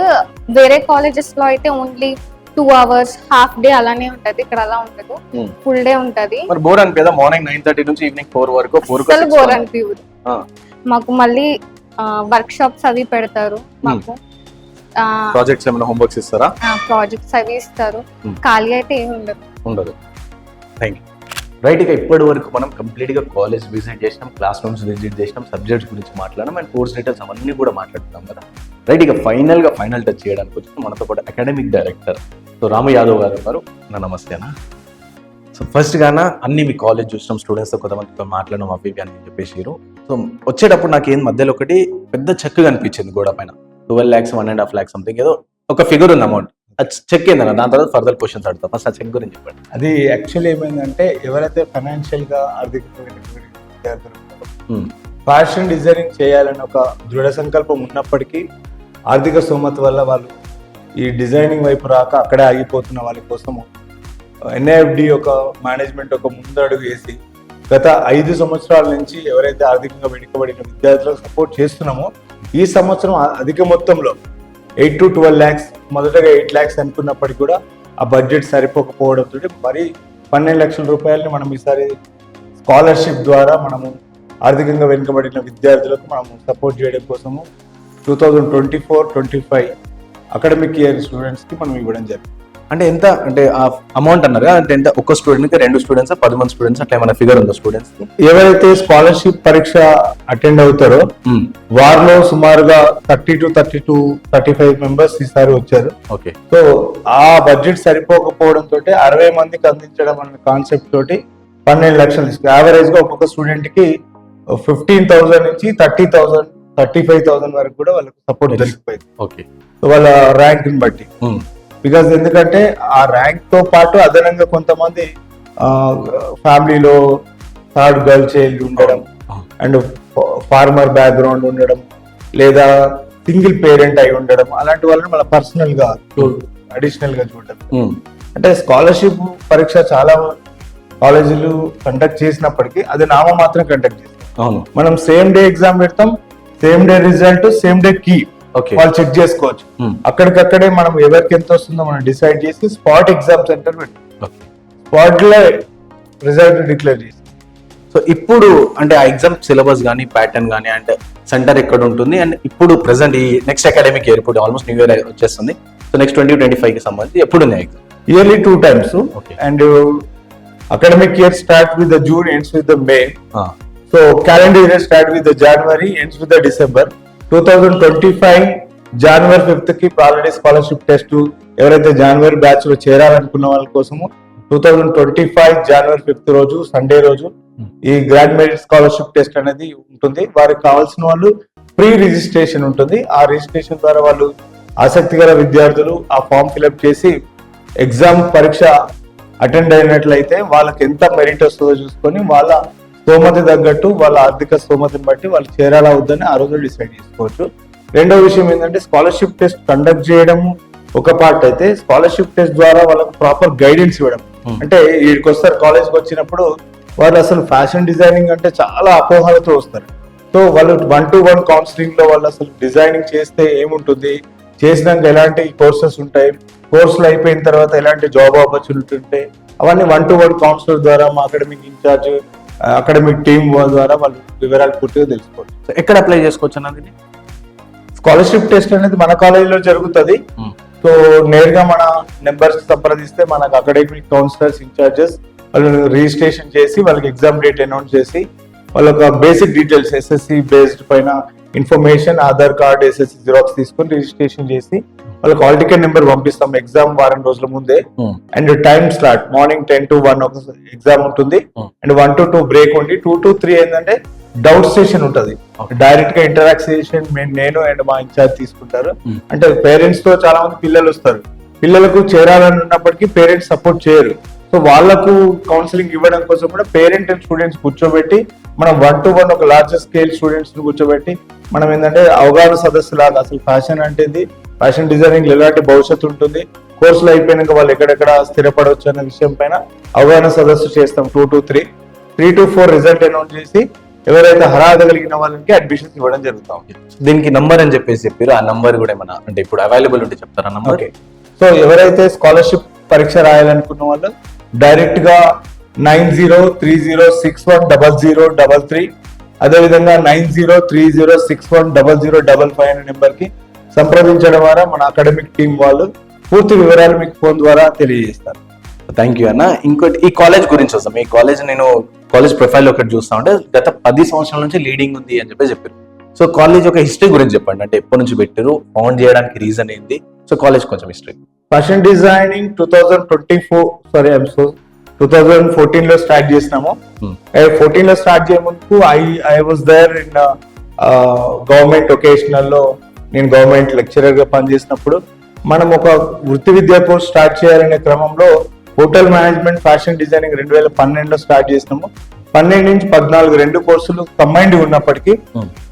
[SPEAKER 8] వేరే కాలేజెస్ లో అయితే ఓన్లీ 2 hours హాఫ్ డే అలానే ఉంటది. ఇక్కడ అలా ఉండదు, ఫుల్ డే ఉంటది.
[SPEAKER 1] బోర్ అనిపిదా? మార్నింగ్ 9:30 నుంచి ఈవినింగ్ 4 వరకు
[SPEAKER 8] బోర్ అనిపించదు మాకు. మళ్ళీ వర్క్ షాప్స్ అవి పెడతారు మాకు.
[SPEAKER 1] ప్రాజెక్ట్స్ ఏమైనా హోంవర్క్స్ ఇస్తారా?
[SPEAKER 8] ప్రాజెక్ట్స్ అవి ఇస్తారు. ఖాళీ అయితే ఏమి ఉండదు.
[SPEAKER 1] Thank you. రైట్, ఇక ఇప్పటి వరకు మనం కంప్లీట్ గా కాలేజ్ విజిట్ చేసినాం, క్లాస్ రూమ్స్ విజిట్ చేసినాం, సబ్జెక్ట్స్ గురించి మాట్లాడడం అండ్ కోర్స్ డీటెయిల్స్ అవన్నీ కూడా మాట్లాడుతున్నాం కదా. రైట్, ఇక ఫైనల్ టచ్ చేయడానికి వచ్చి మనతో పాటు అకాడమిక్ డైరెక్టర్ సో రాము యాదవ్ గారు ఉన్నారు. నమస్తేనా. సో ఫస్ట్ గానా అన్ని మీ కాలేజ్ చూసినాం, స్టూడెంట్స్తో కొంతమందితో మాట్లాడడం అవి అని చెప్పేసి. సో వచ్చేటప్పుడు నాకు ఏం మధ్యలో ఒకటి పెద్ద చెక్ కనిపించింది గోడ పైన, 12 lakhs 1.5 lakh సంథింగ్ ఏదో ఒక ఫిగర్ ఉంది అమౌంట్. చెక్ ఏందన్న? దాని తర్వాత ఫర్దర్ క్వశ్చన్స్ అడుగుతా. ఫస్ట్ ఆ చెక్ గురించి చెప్పండి.
[SPEAKER 2] అది యాక్చువల్లీ ఏమైందంటే, ఎవరైతే ఫైనాన్షియల్ గా ఆర్థిక ఫ్యాషన్ డిజైనింగ్ చేయాలని ఒక దృఢ సంకల్పం ఉన్నప్పటికీ ఆర్థిక స్తోమత వల్ల వాళ్ళు ఈ డిజైనింగ్ వైపు రాక అక్కడే ఆగిపోతున్న వాళ్ళ కోసము ఎన్ఐఎఫ్డి ఒక మేనేజ్మెంట్ ఒక ముందడుగు వేసి గత 5 సంవత్సరాల నుంచి ఎవరైతే ఆర్థికంగా వెనుకబడిన విద్యార్థులకు సపోర్ట్ చేస్తున్నామో, ఈ సంవత్సరం అధిక మొత్తంలో 8 to 12 lakhs, మొదటగా 8 lakhs అనుకున్నప్పటికీ కూడా ఆ బడ్జెట్ సరిపోకపోవడంతో మరి 12 లక్షల రూపాయలని మనం ఈసారి స్కాలర్షిప్ ద్వారా మనము ఆర్థికంగా వెనుకబడిన విద్యార్థులకు మనము సపోర్ట్ చేయడం కోసము 2024-25 అకాడమిక్ ఇయర్ స్టూడెంట్స్కి మనం ఇవ్వడం జరిగింది.
[SPEAKER 1] అంటే ఎంత అంటే ఆ అమౌంట్ అన్నారు అంటే ఎంత? ఒక్క స్టూడెంట్కి 2 స్టూడెంట్స్ 10 మంది స్టూడెంట్స్ అట్లా ఏమైనా ఫిగర్ ఉందా స్టూడెంట్స్?
[SPEAKER 2] ఎవరైతే స్కాలర్షిప్ పరీక్ష అటెండ్ అవుతారో వారిలో సుమారుగా 30 to 35 మెంబర్స్ ఈసారి వచ్చారు.
[SPEAKER 1] ఓకే.
[SPEAKER 2] సో ఆ బడ్జెట్ సరిపోకపోవడంతో 60 మందికి అందించడం అనే కాన్సెప్ట్ తోటి 12 లక్షలు తీసుకు యావరేజ్ గా ఒక్కొక్క స్టూడెంట్ కి 15,000 నుంచి 30,000 35,000 వరకు కూడా వాళ్ళకి సపోర్ట్ దొరికిపోయింది.
[SPEAKER 1] ఓకే.
[SPEAKER 2] సో వాళ్ళ ర్యాంక్ ని బట్టి. బికాస్ ఎందుకంటే ఆ ర్యాంక్ తో పాటు అదనంగా కొంతమంది ఫ్యామిలీలో థర్డ్ గర్ల్ చైల్డ్ ఉండడం అండ్ ఫార్మర్ బ్యాక్గ్రౌండ్ ఉండడం లేదా సింగిల్ పేరెంట్ అయి ఉండడం, అలాంటి వాళ్ళని మన పర్సనల్ గా అడిషనల్ గా చూడడం. అంటే స్కాలర్షిప్ పరీక్ష చాలా కాలేజీలు కండక్ట్ చేసినప్పటికీ అది నామమాత్రం కండక్ట్ చేస్తాం. మనం సేమ్ డే ఎగ్జామ్ పెడతాం, same day result, same day కీ వాళ్ళు చెక్ చేసుకోవచ్చు. అక్కడికక్కడే మనం ఎవరికి ఎంత వస్తుందో మనం డిసైడ్ చేసి స్పాట్ ఎగ్జామ్ సెంటర్ పెడతాం, స్పాట్ లో రిజల్ట్ డిక్లేర్ చేసి.
[SPEAKER 1] సో ఇప్పుడు అంటే ఆ ఎగ్జామ్ సిలబస్ కానీ ప్యాటర్న్ కానీ అంటే సెంటర్ ఎక్కడ ఉంటుంది అండ్ ఇప్పుడు ప్రెసెంట్ ఈ నెక్స్ట్ అకాడమిక్ ఇయర్ ఇప్పుడు ఆల్మోస్ట్ న్యూ ఇయర్ వచ్చేస్తుంది. సో నెక్స్ట్ 2025 కి సంబంధించి ఎప్పుడు ఉన్నాయి exam?
[SPEAKER 2] Yearly 2 times. And academic year start with the June, ends with the May. So calendar year start with the January, ends with the December. 2025 January 5th కి already scholarship test ఎవరైతే జనవరి batch లో చేరాలనుకున్న వాళ్ళ కోసము 2025 January 5th రోజు Sunday రోజు ఈ grand merit scholarship test అనేది ఉంటుంది. వారికి కావాల్సిన వాళ్ళు ప్రీ రిజిస్ట్రేషన్ ఉంటుంది. ఆ రిజిస్ట్రేషన్ ద్వారా వాళ్ళు ఆసక్తి గల విద్యార్థులు ఆ ఫామ్ ఫిల్అప్ చేసి ఎగ్జామ్ పరీక్ష అటెండ్ అయినట్లయితే వాళ్ళకి ఎంత మెరిట్ వస్తుందో చూసుకొని వాళ్ళ స్తోమత తగ్గట్టు వాళ్ళ ఆర్థిక స్తోమతని బట్టి వాళ్ళు చేరాలా వద్దని ఆ రోజు డిసైడ్ చేసుకోవచ్చు. రెండో విషయం ఏంటంటే స్కాలర్షిప్ టెస్ట్ కండక్ట్ చేయడం ఒక పార్ట్ అయితే, స్కాలర్షిప్ టెస్ట్ ద్వారా వాళ్ళకు ప్రాపర్ గైడెన్స్ ఇవ్వడం. అంటే వీడికి వస్తారు కాలేజ్కి వచ్చినప్పుడు వాళ్ళు అసలు ఫ్యాషన్ డిజైనింగ్ అంటే చాలా అపోహలతో వస్తారు. సో వాళ్ళు 1-to-1 కౌన్సిలింగ్ లో వాళ్ళు అసలు డిజైనింగ్ చేస్తే ఏముంటుంది, చేసినాక ఎలాంటి కోర్సెస్ ఉంటాయి, కోర్సులు అయిపోయిన తర్వాత ఎలాంటి జాబ్ ఆపర్చునిటీ ఉంటాయి, అవన్నీ 1-to-1 కౌన్సిలర్ ద్వారా మా అకాడమిక్ ఇన్ఛార్జ్ అకాడమిక్ టీమ్ ద్వారా వాళ్ళు వివరాలు పూర్తిగా తెలుసుకోవచ్చు.
[SPEAKER 1] ఎక్కడ అప్లై చేసుకోవచ్చు అన్నది?
[SPEAKER 2] స్కాలర్షిప్ టెస్ట్ అనేది మన కాలేజీలో జరుగుతుంది. సో నేరుగా మన నెంబర్స్ సంప్రదిస్తే మనకు అకాడమిక్ కౌన్సిలర్స్ ఇన్ఛార్జెస్ వాళ్ళు రిజిస్ట్రేషన్ చేసి వాళ్ళకి ఎగ్జామ్ డేట్ అనౌన్స్ చేసి వాళ్ళకి బేసిక్ డీటెయిల్స్ ఎస్ఎస్సి బేస్డ్ పైన information, Aadhaar card, SSC xerox తీసుకొని రిజిస్ట్రేషన్ చేసి వాళ్ళకి హాల్ టికెట్ నెంబర్ పంపిస్తాం ఎగ్జామ్ వారం రోజుల ముందే. And time slot morning 10 to 1 ఒక ఎగ్జామ్ ఉంటుంది. అండ్ 1 to 2 బ్రేక్ ఉండి 2 to 3 ఏంటంటే డౌట్ స్టేషన్ ఉంటుంది. డైరెక్ట్ గా ఇంటరాక్షన్ నేను అండ్ మా ఇన్ఛార్జ్ తీసుకుంటారు. అంటే పేరెంట్స్ తో చాలా మంది పిల్లలు వస్తారు, పిల్లలకు చేరాలని ఉన్నప్పటికీ పేరెంట్స్ సపోర్ట్ చేయరు. సో వాళ్ళకు కౌన్సిలింగ్ ఇవ్వడం కోసం కూడా పేరెంట్ అండ్ స్టూడెంట్స్ కూర్చోబెట్టి మనం 1-to-1 ఒక లార్జర్ స్కేల్ స్టూడెంట్స్ ని కూర్చోబెట్టి మనం ఏంటంటే అవగాహన సదస్సు లాగా అసలు ఫ్యాషన్ అంటే ఫ్యాషన్ డిజైనింగ్ ఎలాంటి భవిష్యత్తు ఉంటుంది, కోర్సులు అయిపోయినాక వాళ్ళు ఎక్కడెక్కడ స్థిరపడవచ్చు అనే విషయం పైన అవగాహన సదస్సు చేస్తాం. 2 to 3, 3 to 4 రిజల్ట్ అనౌన్స్ చేసి ఎవరైతే అర్హత కలిగిన వాళ్ళకి అడ్మిషన్స్ ఇవ్వడం జరుగుతాం.
[SPEAKER 1] దీనికి నంబర్ అని చెప్పేసి చెప్పారు, ఆ నంబర్ కూడా ఏమన్నా అంటే ఇప్పుడు అవైలబుల్ ఉంటే చెప్తారా నంబర్?
[SPEAKER 2] సో ఎవరైతే స్కాలర్షిప్ పరీక్ష రాయాలనుకున్న వాళ్ళు డైరెక్ట్ గా 9030610033 అదేవిధంగా 9030610055 అనే నెంబర్ కి సంప్రదించడం ద్వారా మన అకాడమిక్ టీం వాళ్ళు పూర్తి వివరాలు మీకు ఫోన్ ద్వారా తెలియజేస్తారు.
[SPEAKER 1] థ్యాంక్ యూ అన్న. ఇంకోటి ఈ కాలేజ్ గురించి వస్తాం. ఈ కాలేజ్ నేను కాలేజ్ ప్రొఫైల్ ఒకటి చూస్తా ఉంటే గత 10 సంవత్సరాల నుంచి లీడింగ్ ఉంది అని చెప్పారు. సో కాలేజ్ ఒక హిస్టరీ గురించి చెప్పండి, అంటే ఎప్పటి నుంచి పెట్టారు, ఫౌండ్ చేయడానికి రీజన్ ఏంది, సో కాలేజ్ కొంచెం హిస్టరీ.
[SPEAKER 2] ఫ్యాషన్ డిజైనింగ్ 2014 లో స్టార్ట్ చేసినాము. 14 లో స్టార్ట్ చేయే ముందుకు I was there in government vocational లో నేను గవర్నమెంట్ లెక్చరర్ గా పనిచేసినప్పుడు మనం ఒక వృత్తి విద్యా కోర్స్ స్టార్ట్ చేయాలనే క్రమంలో హోటల్ మేనేజ్మెంట్ ఫ్యాషన్ డిజైనింగ్ 2012 లో స్టార్ట్ చేసినాము. 12 నుంచి 14 రెండు కోర్సులు కంబైన్డ్ ఉన్నప్పటికీ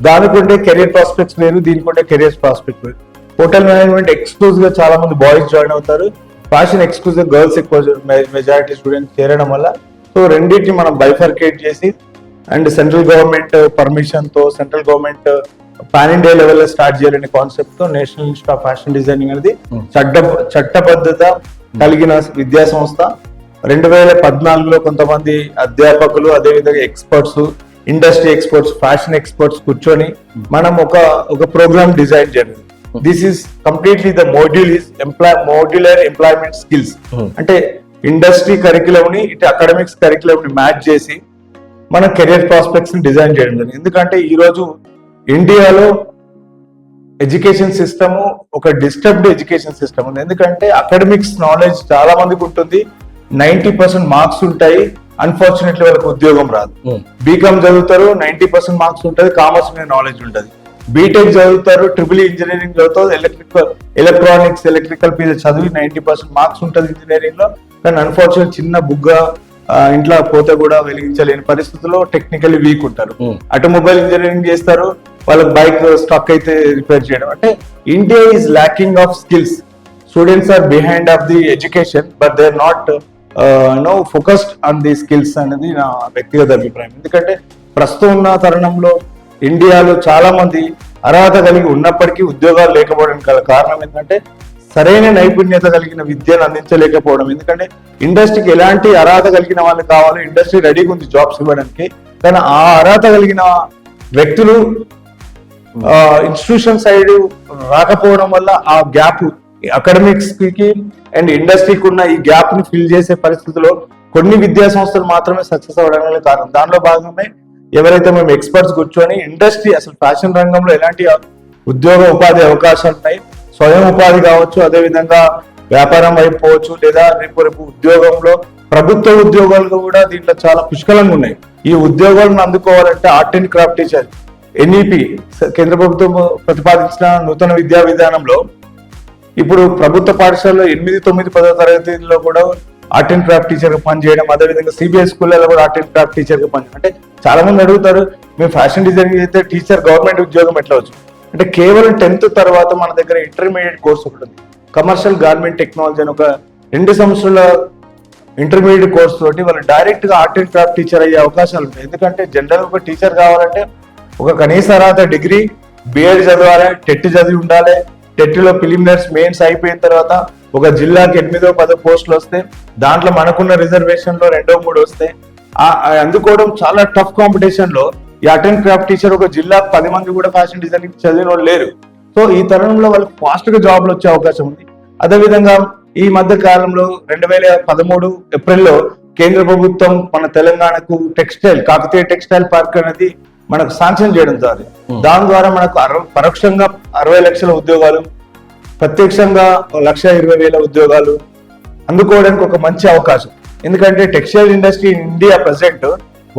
[SPEAKER 2] దానికి ఉండే కెరియర్ ప్రాస్పెక్ట్స్ వేరు, దీనికి ఉండే కెరియర్ ప్రాస్పెక్ట్ వేరు. హోటల్ మేనేజ్మెంట్ ఎక్స్క్లూజివ్ గా చాలా మంది బాయ్స్ జాయిన్ అవుతారు, ఫ్యాషన్ ఎక్స్క్లూజివ్ గర్ల్స్ ఎక్కువ మెజారిటీ స్టూడెంట్స్ చేరడం వల్ల సో రెండింటిని మనం బైఫర్కేట్ చేసి అండ్ సెంట్రల్ గవర్నమెంట్ పర్మిషన్ తో central government pan India level లో స్టార్ట్ చేయాలనే కాన్సెప్ట్ తో national institute of fashion designing అనేది చట్టబద్ధత కలిగిన విద్యా సంస్థ. 2014లో కొంతమంది అధ్యాపకులు అదేవిధంగా experts, industry experts, fashion experts కూర్చొని మనం ఒక ప్రోగ్రామ్ డిజైన్ చేయాలి. This is completely the modular employment skills. అంటే ఇండస్ట్రీ కరికులం ని ఇటు అకాడమిక్స్ కరికులం ని మ్యాచ్ చేసి మన కెరియర్ ప్రాస్పెక్ట్స్ ని డిజైన్ చేయడం జరిగింది. ఎందుకంటే ఈ రోజు ఇండియాలో ఎడ్యుకేషన్ సిస్టమ్ ఒక డిస్టర్బ్డ్ ఎడ్యుకేషన్ సిస్టమ్ ఉంది. ఎందుకంటే అకాడమిక్స్ నాలెడ్జ్ చాలా మందికి ఉంటుంది, 90% మార్క్స్ ఉంటాయి, అన్ఫార్చునేట్లీ వాళ్ళకి ఉద్యోగం రాదు. బీకామ్ చదువుతారు, 90% మార్క్స్ ఉంటుంది, కామర్స్ మీద నాలెడ్జ్ ఉంటుంది. బీటెక్ చదువుతారు, ట్రిపుల్ ఇంజనీరింగ్ చదువుతారు, ఎలక్ట్రానిక్స్ ఎలక్ట్రికల్ మీద చదివి 90% మార్క్స్ ఉంటుంది ఇంజనీరింగ్ లో. కానీ అన్ఫార్చునేట్ చిన్న బుగ్గ ఇంట్లో పోతే కూడా వెలిగించలేని పరిస్థితుల్లో టెక్నికల్లీ వీక్ ఉంటారు. ఆటోమొబైల్ ఇంజనీరింగ్ చేస్తారు, వాళ్ళకి బైక్ స్టాక్ అయితే రిపేర్ చేయడం. అంటే India is lacking of skills. Students are behind of the education but they are not focused on the skills అనేది నా వ్యక్తిగత అభిప్రాయం. ఎందుకంటే ప్రస్తుతం ఉన్న తరుణంలో ఇండియాలో చాలా మంది అర్హత కలిగి ఉన్నప్పటికీ ఉద్యోగాలు లేకపోవడానికి గల కారణం ఏంటంటే సరైన నైపుణ్యత కలిగిన విద్యను అందించలేకపోవడం. ఎందుకంటే ఇండస్ట్రీకి ఎలాంటి అర్హత కలిగిన వాళ్ళు కావాలో ఇండస్ట్రీ రెడీగా ఉంది జాబ్స్ ఇవ్వడానికి, కానీ ఆ అర్హత కలిగిన వ్యక్తులు ఇన్స్టిట్యూషన్ సైడ్ రాకపోవడం వల్ల ఆ గ్యాప్ అకాడమిక్స్ కి అండ్ ఇండస్ట్రీకి ఉన్న ఈ గ్యాప్ ని ఫిల్ చేసే పరిస్థితిలో కొన్ని విద్యా సంస్థలు మాత్రమే సక్సెస్ అవ్వడానికి కారణం. దానిలో భాగమే ఎవరైతే మేము ఎక్స్పర్ట్స్ కూర్చొని ఇండస్ట్రీ అసలు ఫ్యాషన్ రంగంలో ఎలాంటి ఉద్యోగ ఉపాధి అవకాశాలు ఉన్నాయి, స్వయం ఉపాధి కావచ్చు, అదేవిధంగా వ్యాపారం అయిపోవచ్చు, లేదా రేపు ఉద్యోగంలో ప్రభుత్వ ఉద్యోగాలు కూడా దీంట్లో చాలా పుష్కలంగా ఉన్నాయి. ఈ ఉద్యోగాలను అందుకోవాలంటే art and craft teacher NEP కేంద్ర ప్రభుత్వం ప్రతిపాదించిన నూతన విద్యా విధానంలో ఇప్పుడు ప్రభుత్వ పాఠశాలలో 8, 9, 10వ తరగతిలో కూడా ఆర్ట్ అండ్ క్రాఫ్ట్ టీచర్ గా పనిచేయడం, అదేవిధంగా సిబిఎస్ స్కూళ్ళలో కూడా ఆర్ట్ అండ్ క్రాఫ్ట్ టీచర్ గా పనిచేయడం. అంటే చాలా మంది అడుగుతారు, మేము ఫ్యాషన్ డిజైనింగ్ అయితే టీచర్ గవర్నమెంట్ ఉద్యోగం ఎట్లా వచ్చు అంటే, కేవలం 10th తర్వాత మన దగ్గర ఇంటర్మీడియట్ కోర్స్ ఒకటి ఉంది, కమర్షియల్ గార్మెంట్ టెక్నాలజీ అని ఒక 2 సంవత్సరాల ఇంటర్మీడియట్ కోర్స్ తోటి వాళ్ళు డైరెక్ట్ గా ఆర్ట్ అండ్ క్రాఫ్ట్ టీచర్ అయ్యే అవకాశాలు ఉంటాయి. ఎందుకంటే జనరల్ ఒక టీచర్ కావాలంటే ఒక కనీస అర్హత డిగ్రీ, బిఎడ్ చదవాలి, టెట్ చదివి ఉండాలి. టెట్లో ప్రిలిమినరీస్ మెయిన్స్ అయిపోయిన తర్వాత ఒక జిల్లాకి 8వ 10వ పోస్టులు వస్తే దాంట్లో మనకున్న రిజర్వేషన్ లో 2, 3 వస్తే అందుకోవడం చాలా టఫ్ కాంపిటీషన్ లో ఈ ఆర్ట్ అండ్ క్రాఫ్ట్ టీచర్ ఒక జిల్లాకు 10 మంది కూడా ఫ్యాషన్ డిజైనింగ్ చదివిన వాళ్ళు లేరు. సో ఈ తరుణంలో వాళ్ళకి ఫాస్ట్ గా జాబ్లు వచ్చే అవకాశం ఉంది. అదేవిధంగా ఈ మధ్య కాలంలో 2013 ఏప్రిల్లో కేంద్ర ప్రభుత్వం మన తెలంగాణకు కాకతీయ టెక్స్టైల్ పార్క్ అనేది మనకు శాంక్షన్ చేయడం జరిగింది. దాని ద్వారా మనకు పరోక్షంగా 60 లక్షల ఉద్యోగాలు, ప్రత్యక్షంగా 1,20,000 ఉద్యోగాలు అందుకోవడానికి ఒక మంచి అవకాశం. ఎందుకంటే textile industry in India present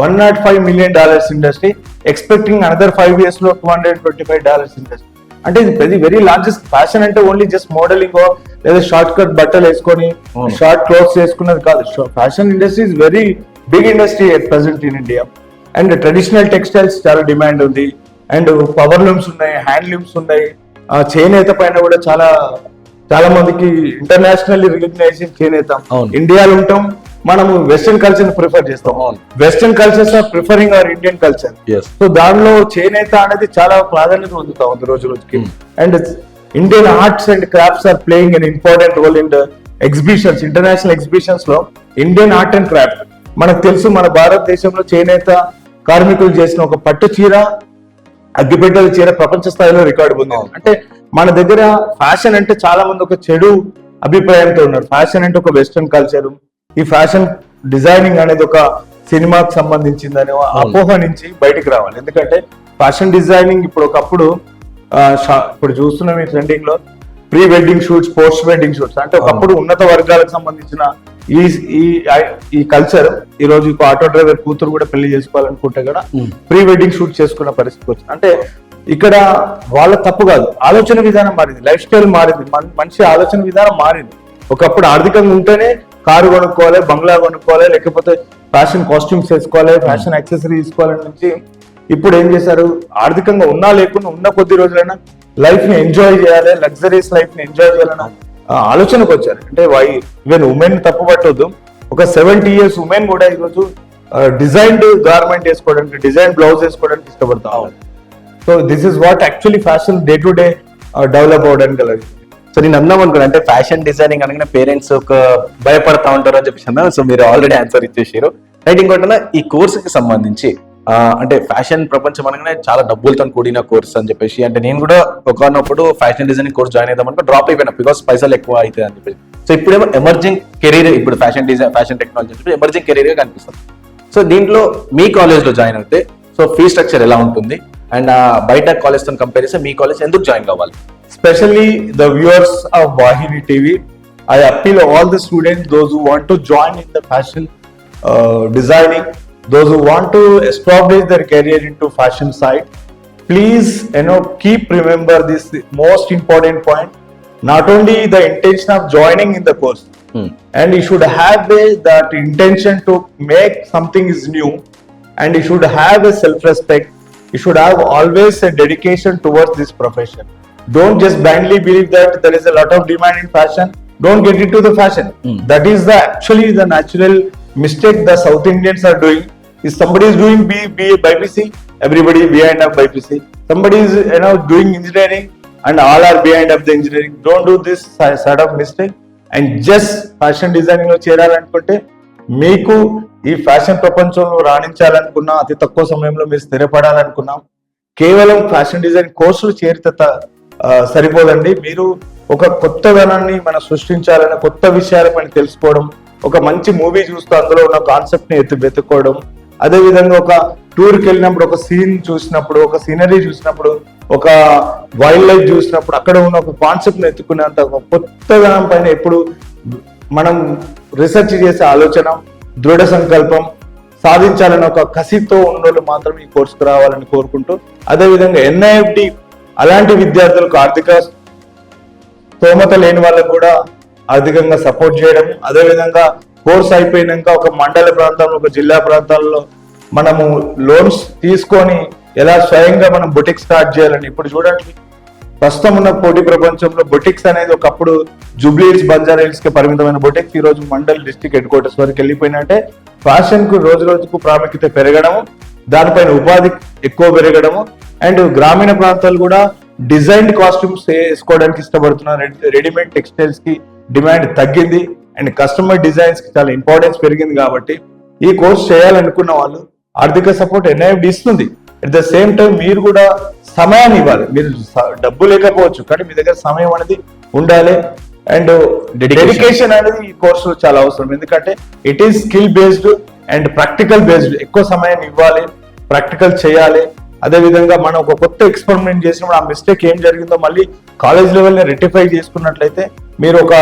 [SPEAKER 2] $105 million industry, expecting another 5 years లో $225 ఇండస్ట్రీ. అంటే ఇది వెరీ లార్జెస్ట్. ఫ్యాషన్ అంటే ఓన్లీ జస్ట్ మోడలింగ్ లేదా షార్ట్ కట్ బట్టలు వేసుకొని షార్ట్ క్లోత్స్ వేసుకున్నది కాదు. Fashion industry is very big industry at present in India. And traditional textiles చాలా డిమాండ్ ఉంది. అండ్ పవర్ లూమ్స్ ఉన్నాయి, హ్యాండ్లూమ్స్ ఉన్నాయి. చేనేత పైన కూడా చాలా మందికి ఇంటర్నేషనల్లీ రికగ్నైజేషన్ చేనేత. ఇండియాలో ఉంటాం, మనము వెస్టర్న్ కల్చర్ ప్రిఫర్ చేస్తాం. Western cultures are preferring our Indian culture. So దానిలో చేనేత అనేది చాలా ప్రాధాన్యత పొందుతా ఉంది రోజు రోజుకి. And Indian arts and crafts are playing an important role in exhibitions, international exhibitions లో ఇండియన్ ఆర్ట్ అండ్ క్రాఫ్ట్. మనకు తెలుసు, మన భారతదేశంలో చేనేత కార్మికులు చేసిన ఒక పట్టు చీర, అగ్గిపెట్టెల చీర ప్రపంచ స్థాయిలో రికార్డు పొందింది. అంటే మన దగ్గర ఫ్యాషన్ అంటే చాలా మంది ఒక చెడు అభిప్రాయంతో ఉన్నారు. ఫ్యాషన్ అంటే ఒక వెస్టర్న్ కల్చర్, ఈ ఫ్యాషన్ డిజైనింగ్ అనేది ఒక సినిమాకి సంబంధించిందనే అపోహ నుంచి బయటికి రావాలి. ఎందుకంటే ఫ్యాషన్ డిజైనింగ్ ఒకప్పుడు చూస్తున్నాం ఈ ట్రెండింగ్ లో pre wedding shoots, post wedding shoots. అంటే ఒకప్పుడు ఉన్నత వర్గాలకు సంబంధించిన ఈ కల్చర్ ఈ రోజు ఆటో డ్రైవర్ కూతురు కూడా పెళ్లి చేసుకోవాలనుకుంటే కూడా ప్రీ వెడ్డింగ్ షూట్ చేసుకున్న పరిస్థితి వచ్చింది. అంటే ఇక్కడ వాళ్ళ తప్పు కాదు, ఆలోచన విధానం మారింది, లైఫ్ స్టైల్ మారింది, మనిషి ఆలోచన విధానం మారింది. ఒకప్పుడు ఆర్థికంగా ఉంటేనే కారు కొనుక్కోవాలి, బంగ్లా కొనుక్కోవాలి, లేకపోతే ఫ్యాషన్ కాస్ట్యూమ్స్ వేసుకోవాలి, ఫ్యాషన్ యాక్సెసరీ తీసుకోవాలని నుంచి ఇప్పుడు ఏం చేశారు, ఆర్థికంగా ఉన్నా లేకుండా ఉన్న కొద్ది రోజులైనా లైఫ్ ని ఎంజాయ్ చేయాలి, లగ్జరీస్ లైఫ్ ని ఎంజాయ్ చేయాలని ఆలోచనకు వచ్చారు. అంటే ఈవెన్ ఉమెన్ తప్పు పట్టొద్దు, ఒక 70 years ఉమెన్ కూడా ఈరోజు డిజైన్డ్ గార్మెంట్ వేసుకోవడానికి, డిజైన్ బ్లౌజ్ వేసుకోవడానికి ఇష్టపడతా ఉన్నారు. So this is what actually fashion day to day develop అవడానికి కలిగింది.
[SPEAKER 1] సో నేను అందాం అనుకున్నా, అంటే ఫ్యాషన్ డిజైనింగ్ అనగానే పేరెంట్స్ ఒక భయపడతా ఉంటారు అని చెప్పేసి అన్నా. సో మీరు ఆల్రెడీ ఆన్సర్ ఇచ్చేసారు. రైట్, ఇంకోటి ఈ కోర్సుకి సంబంధించి అంటే ఫ్యాషన్ ప్రపంచం అనగానే చాలా డబ్బులతో కూడిన కోర్స్ అని చెప్పేసి, అంటే నేను కూడా ఒకనప్పుడు ఫ్యాషన్ డిజైనింగ్ కోర్స్ జాయిన్ అవుదాం అనుకో డ్రాప్ అయిపోయినా, బికాస్ పైసలు ఎక్కువ అవుతాయి అని చెప్పేసి. సో ఇప్పుడేమో ఎమర్జింగ్ కెరీర్, ఇప్పుడు ఫ్యాషన్ డిజైన్, ఫ్యాషన్ టెక్నాలజీ చెప్పి ఎమర్జింగ్ కెరీర్ గా కనిపిస్తుంది. సో దీంట్లో మీ కాలేజ్ లో జాయిన్ అయితే సో ఫీ స్ట్రక్చర్ ఎలా ఉంటుంది, అండ్ బయట కాలేజ్ తో కంపేర్ చేస్తే మీ కాలేజ్ ఎందుకు జాయిన్ కావాలి?
[SPEAKER 2] Especially the viewers of Vahini TV, I appeal all the students, those who want to join in the fashion designing, those who want to establish their career into fashion side, please keep remember this most important point. Not only the intention of joining in the course, and you should have that intention to make something is new, and you should have a self-respect. You should have always a dedication towards this profession. Don't just blindly believe that there is a lot of demand in fashion. Don't get into the fashion. That is actually the natural mistake the South Indians are doing. If somebody is doing BPC, everybody behind of BPC. Somebody is doing engineering, and all are behind of the engineering. Don't do this sort of mistake. And just fashion designing లో చేరాలనుకుంటే, మీకు ఈ fashion ప్రపంచంలో రాణించాలనుకున్నా, అతి తక్కువ సమయంలో మీరు స్థిరపడాలనుకున్నా, కేవలం fashion design కోర్సులు చేరితే సరిపోదండి. మీరు ఒక కొత్త ధనాన్ని మనం సృష్టించాలని, కొత్త విషయాలపైన తెలుసుకోవడం, ఒక మంచి మూవీ చూస్తూ అందులో ఉన్న కాన్సెప్ట్ ని వెతుక్కోవడం, అదేవిధంగా ఒక టూర్కి వెళ్ళినప్పుడు ఒక సీన్ చూసినప్పుడు, ఒక సీనరీ చూసినప్పుడు, ఒక వైల్డ్ లైఫ్ చూసినప్పుడు అక్కడ ఉన్న ఒక కాన్సెప్ట్ ని ఎత్తుకునేంత ఒక కొత్త ధనం పైన ఎప్పుడు మనం రీసెర్చ్ చేసే ఆలోచన, దృఢ సంకల్పం, సాధించాలని ఒక కసితో ఉన్నోళ్ళు మాత్రం ఈ కోర్సుకు రావాలని కోరుకుంటూ, అదేవిధంగా NIFT అలాంటి విద్యార్థులకు ఆర్థిక స్తోమత లేని వాళ్ళకు కూడా ఆర్థికంగా సపోర్ట్ చేయడం, అదేవిధంగా కోర్స్ అయిపోయినాక ఒక మండల ప్రాంతంలో, ఒక జిల్లా ప్రాంతాల్లో మనము లోన్స్ తీసుకొని ఎలా స్వయంగా మనం బొటిక్ స్టార్ట్ చేయాలని. ఇప్పుడు చూడండి, ప్రస్తుతం ఉన్న పోటీ ప్రపంచంలో బొటిక్స్ అనేది ఒకప్పుడు జూబ్లీహిల్స్, బంజారా హిల్స్ కి పరిమితమైన బొటిక్స్ ఈ రోజు మండల్ డిస్ట్రిక్ట్ హెడ్ క్వార్టర్స్ వరకు వెళ్ళిపోయినట్టే ఫ్యాషన్ కు రోజు రోజుకు ప్రాముఖ్యత పెరగడము, దానిపైన ఉపాధి ఎక్కువ పెరగడము, అండ్ గ్రామీణ ప్రాంతాలు కూడా డిజైన్డ్ కాస్ట్యూమ్స్ వేసుకోవడానికి ఇష్టపడుతున్నారు. రెడీమేడ్ టెక్స్టైల్స్ కి డిమాండ్ తగ్గింది అండ్ కస్టమర్ డిజైన్స్ కి చాలా ఇంపార్టెన్స్ పెరిగింది. కాబట్టి ఈ కోర్స్ చేయాలనుకున్న వాళ్ళు ఆర్థిక సపోర్ట్ NIFD ఇస్తుంది. అట్ ద సేమ్ టైం మీరు కూడా సమయాన్ని ఇవ్వాలి. మీరు డబ్బు లేకపోవచ్చు కానీ మీ దగ్గర సమయం అనేది ఉండాలి అండ్ డెడికేషన్ అనేది ఈ కోర్సు చాలా అవసరం. ఎందుకంటే it is skill based and practical based. ఎక్కువ సమయాన్ని ఇవ్వాలి, ప్రాక్టికల్ చేయాలి. అదే విధంగా మనం ఒక కొత్త ఎక్స్పెరిమెంట్ చేసినప్పుడు ఆ మిస్టేక్ ఏం జరిగిందో మళ్ళీ కాలేజ్ లెవెల్ రెక్టిఫై చేసుకున్నట్లయితే మీరు ఒక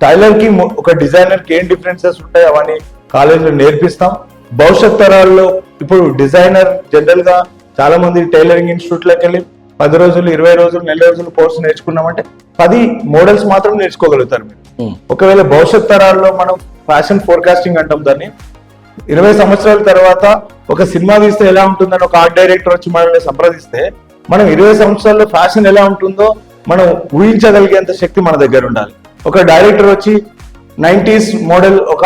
[SPEAKER 2] టైలర్ కి, ఒక డిజైనర్ కి ఏం డిఫరెన్సెస్ ఉంటాయి అవన్నీ కాలేజీలో నేర్పిస్తాం. భవిష్యత్ తరాల్లో ఇప్పుడు డిజైనర్ జనరల్ గా చాలా మంది టైలరింగ్ ఇన్స్టిట్యూట్ లోకి వెళ్ళి 10 రోజులు, 20 రోజులు, నెల రోజులు కోర్సు నేర్చుకున్నామంటే 10 మోడల్స్ మాత్రం నేర్చుకోగలుగుతారు మీరు. ఒకవేళ భవిష్యత్ తరాల్లో మనం ఫ్యాషన్ ఫోర్కాస్టింగ్ అంటాం దాన్ని, 20 సంవత్సరాల తర్వాత ఒక సినిమా తీస్తే ఎలా ఉంటుందని ఒక ఆర్ట్ డైరెక్టర్ వచ్చి మనల్ని సంప్రదిస్తే మనం 20 సంవత్సరాల్లో ఫ్యాషన్ ఎలా ఉంటుందో మనం ఊహించగలిగేంత శక్తి మన దగ్గర ఉండాలి. ఒక డైరెక్టర్ వచ్చి 90s మోడల్ ఒక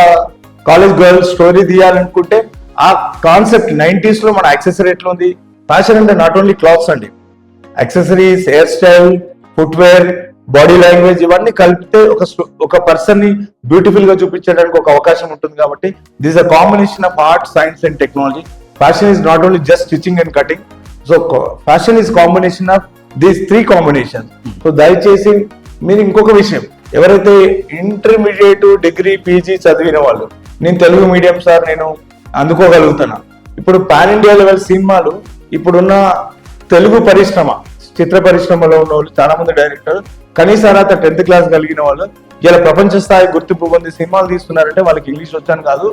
[SPEAKER 2] కాలేజ్ గర్ల్ స్టోరీ తీయాలనుకుంటే ఆ కాన్సెప్ట్ 90s లో మన యాక్సెసరీ ఎట్లా ఉంది. ఫ్యాషన్ అంటే నాట్ ఓన్లీ క్లాత్స్ అండి, accessories, hair style, footwear, body language ఇవన్నీ కలిపితే ఒక పర్సన్ ని బ్యూటిఫుల్ గా చూపించడానికి ఒక అవకాశం ఉంటుంది. కాబట్టి this a combination of art, science and technology. Fashion is not only just stitching and cutting. So fashion is combination of these 3 combination. So దయచేసి మీరు ఇంకొక విషయం, ఎవరైతే ఇంటర్మీడియట్, డిగ్రీ, PG చదివిన వాళ్ళు, నేను తెలుగు మీడియం సార్ నేను అందుకోగలుగుతున్నా. ఇప్పుడు పాన్ ఇండియా లెవెల్ సినిమాలు ఇప్పుడున్న తెలుగు పరిశ్రమ, చిత్ర పరిశ్రమలో ఉన్న వాళ్ళు చాలా మంది డైరెక్టర్ కనీస అర్హత 10th క్లాస్ కలిగిన వాళ్ళు ఇలా ప్రపంచ స్థాయి గుర్తింపు పొంది సినిమాలు తీస్తున్నారంటే వాళ్ళకి ఇంగ్లీష్ వచ్చాను కాదు,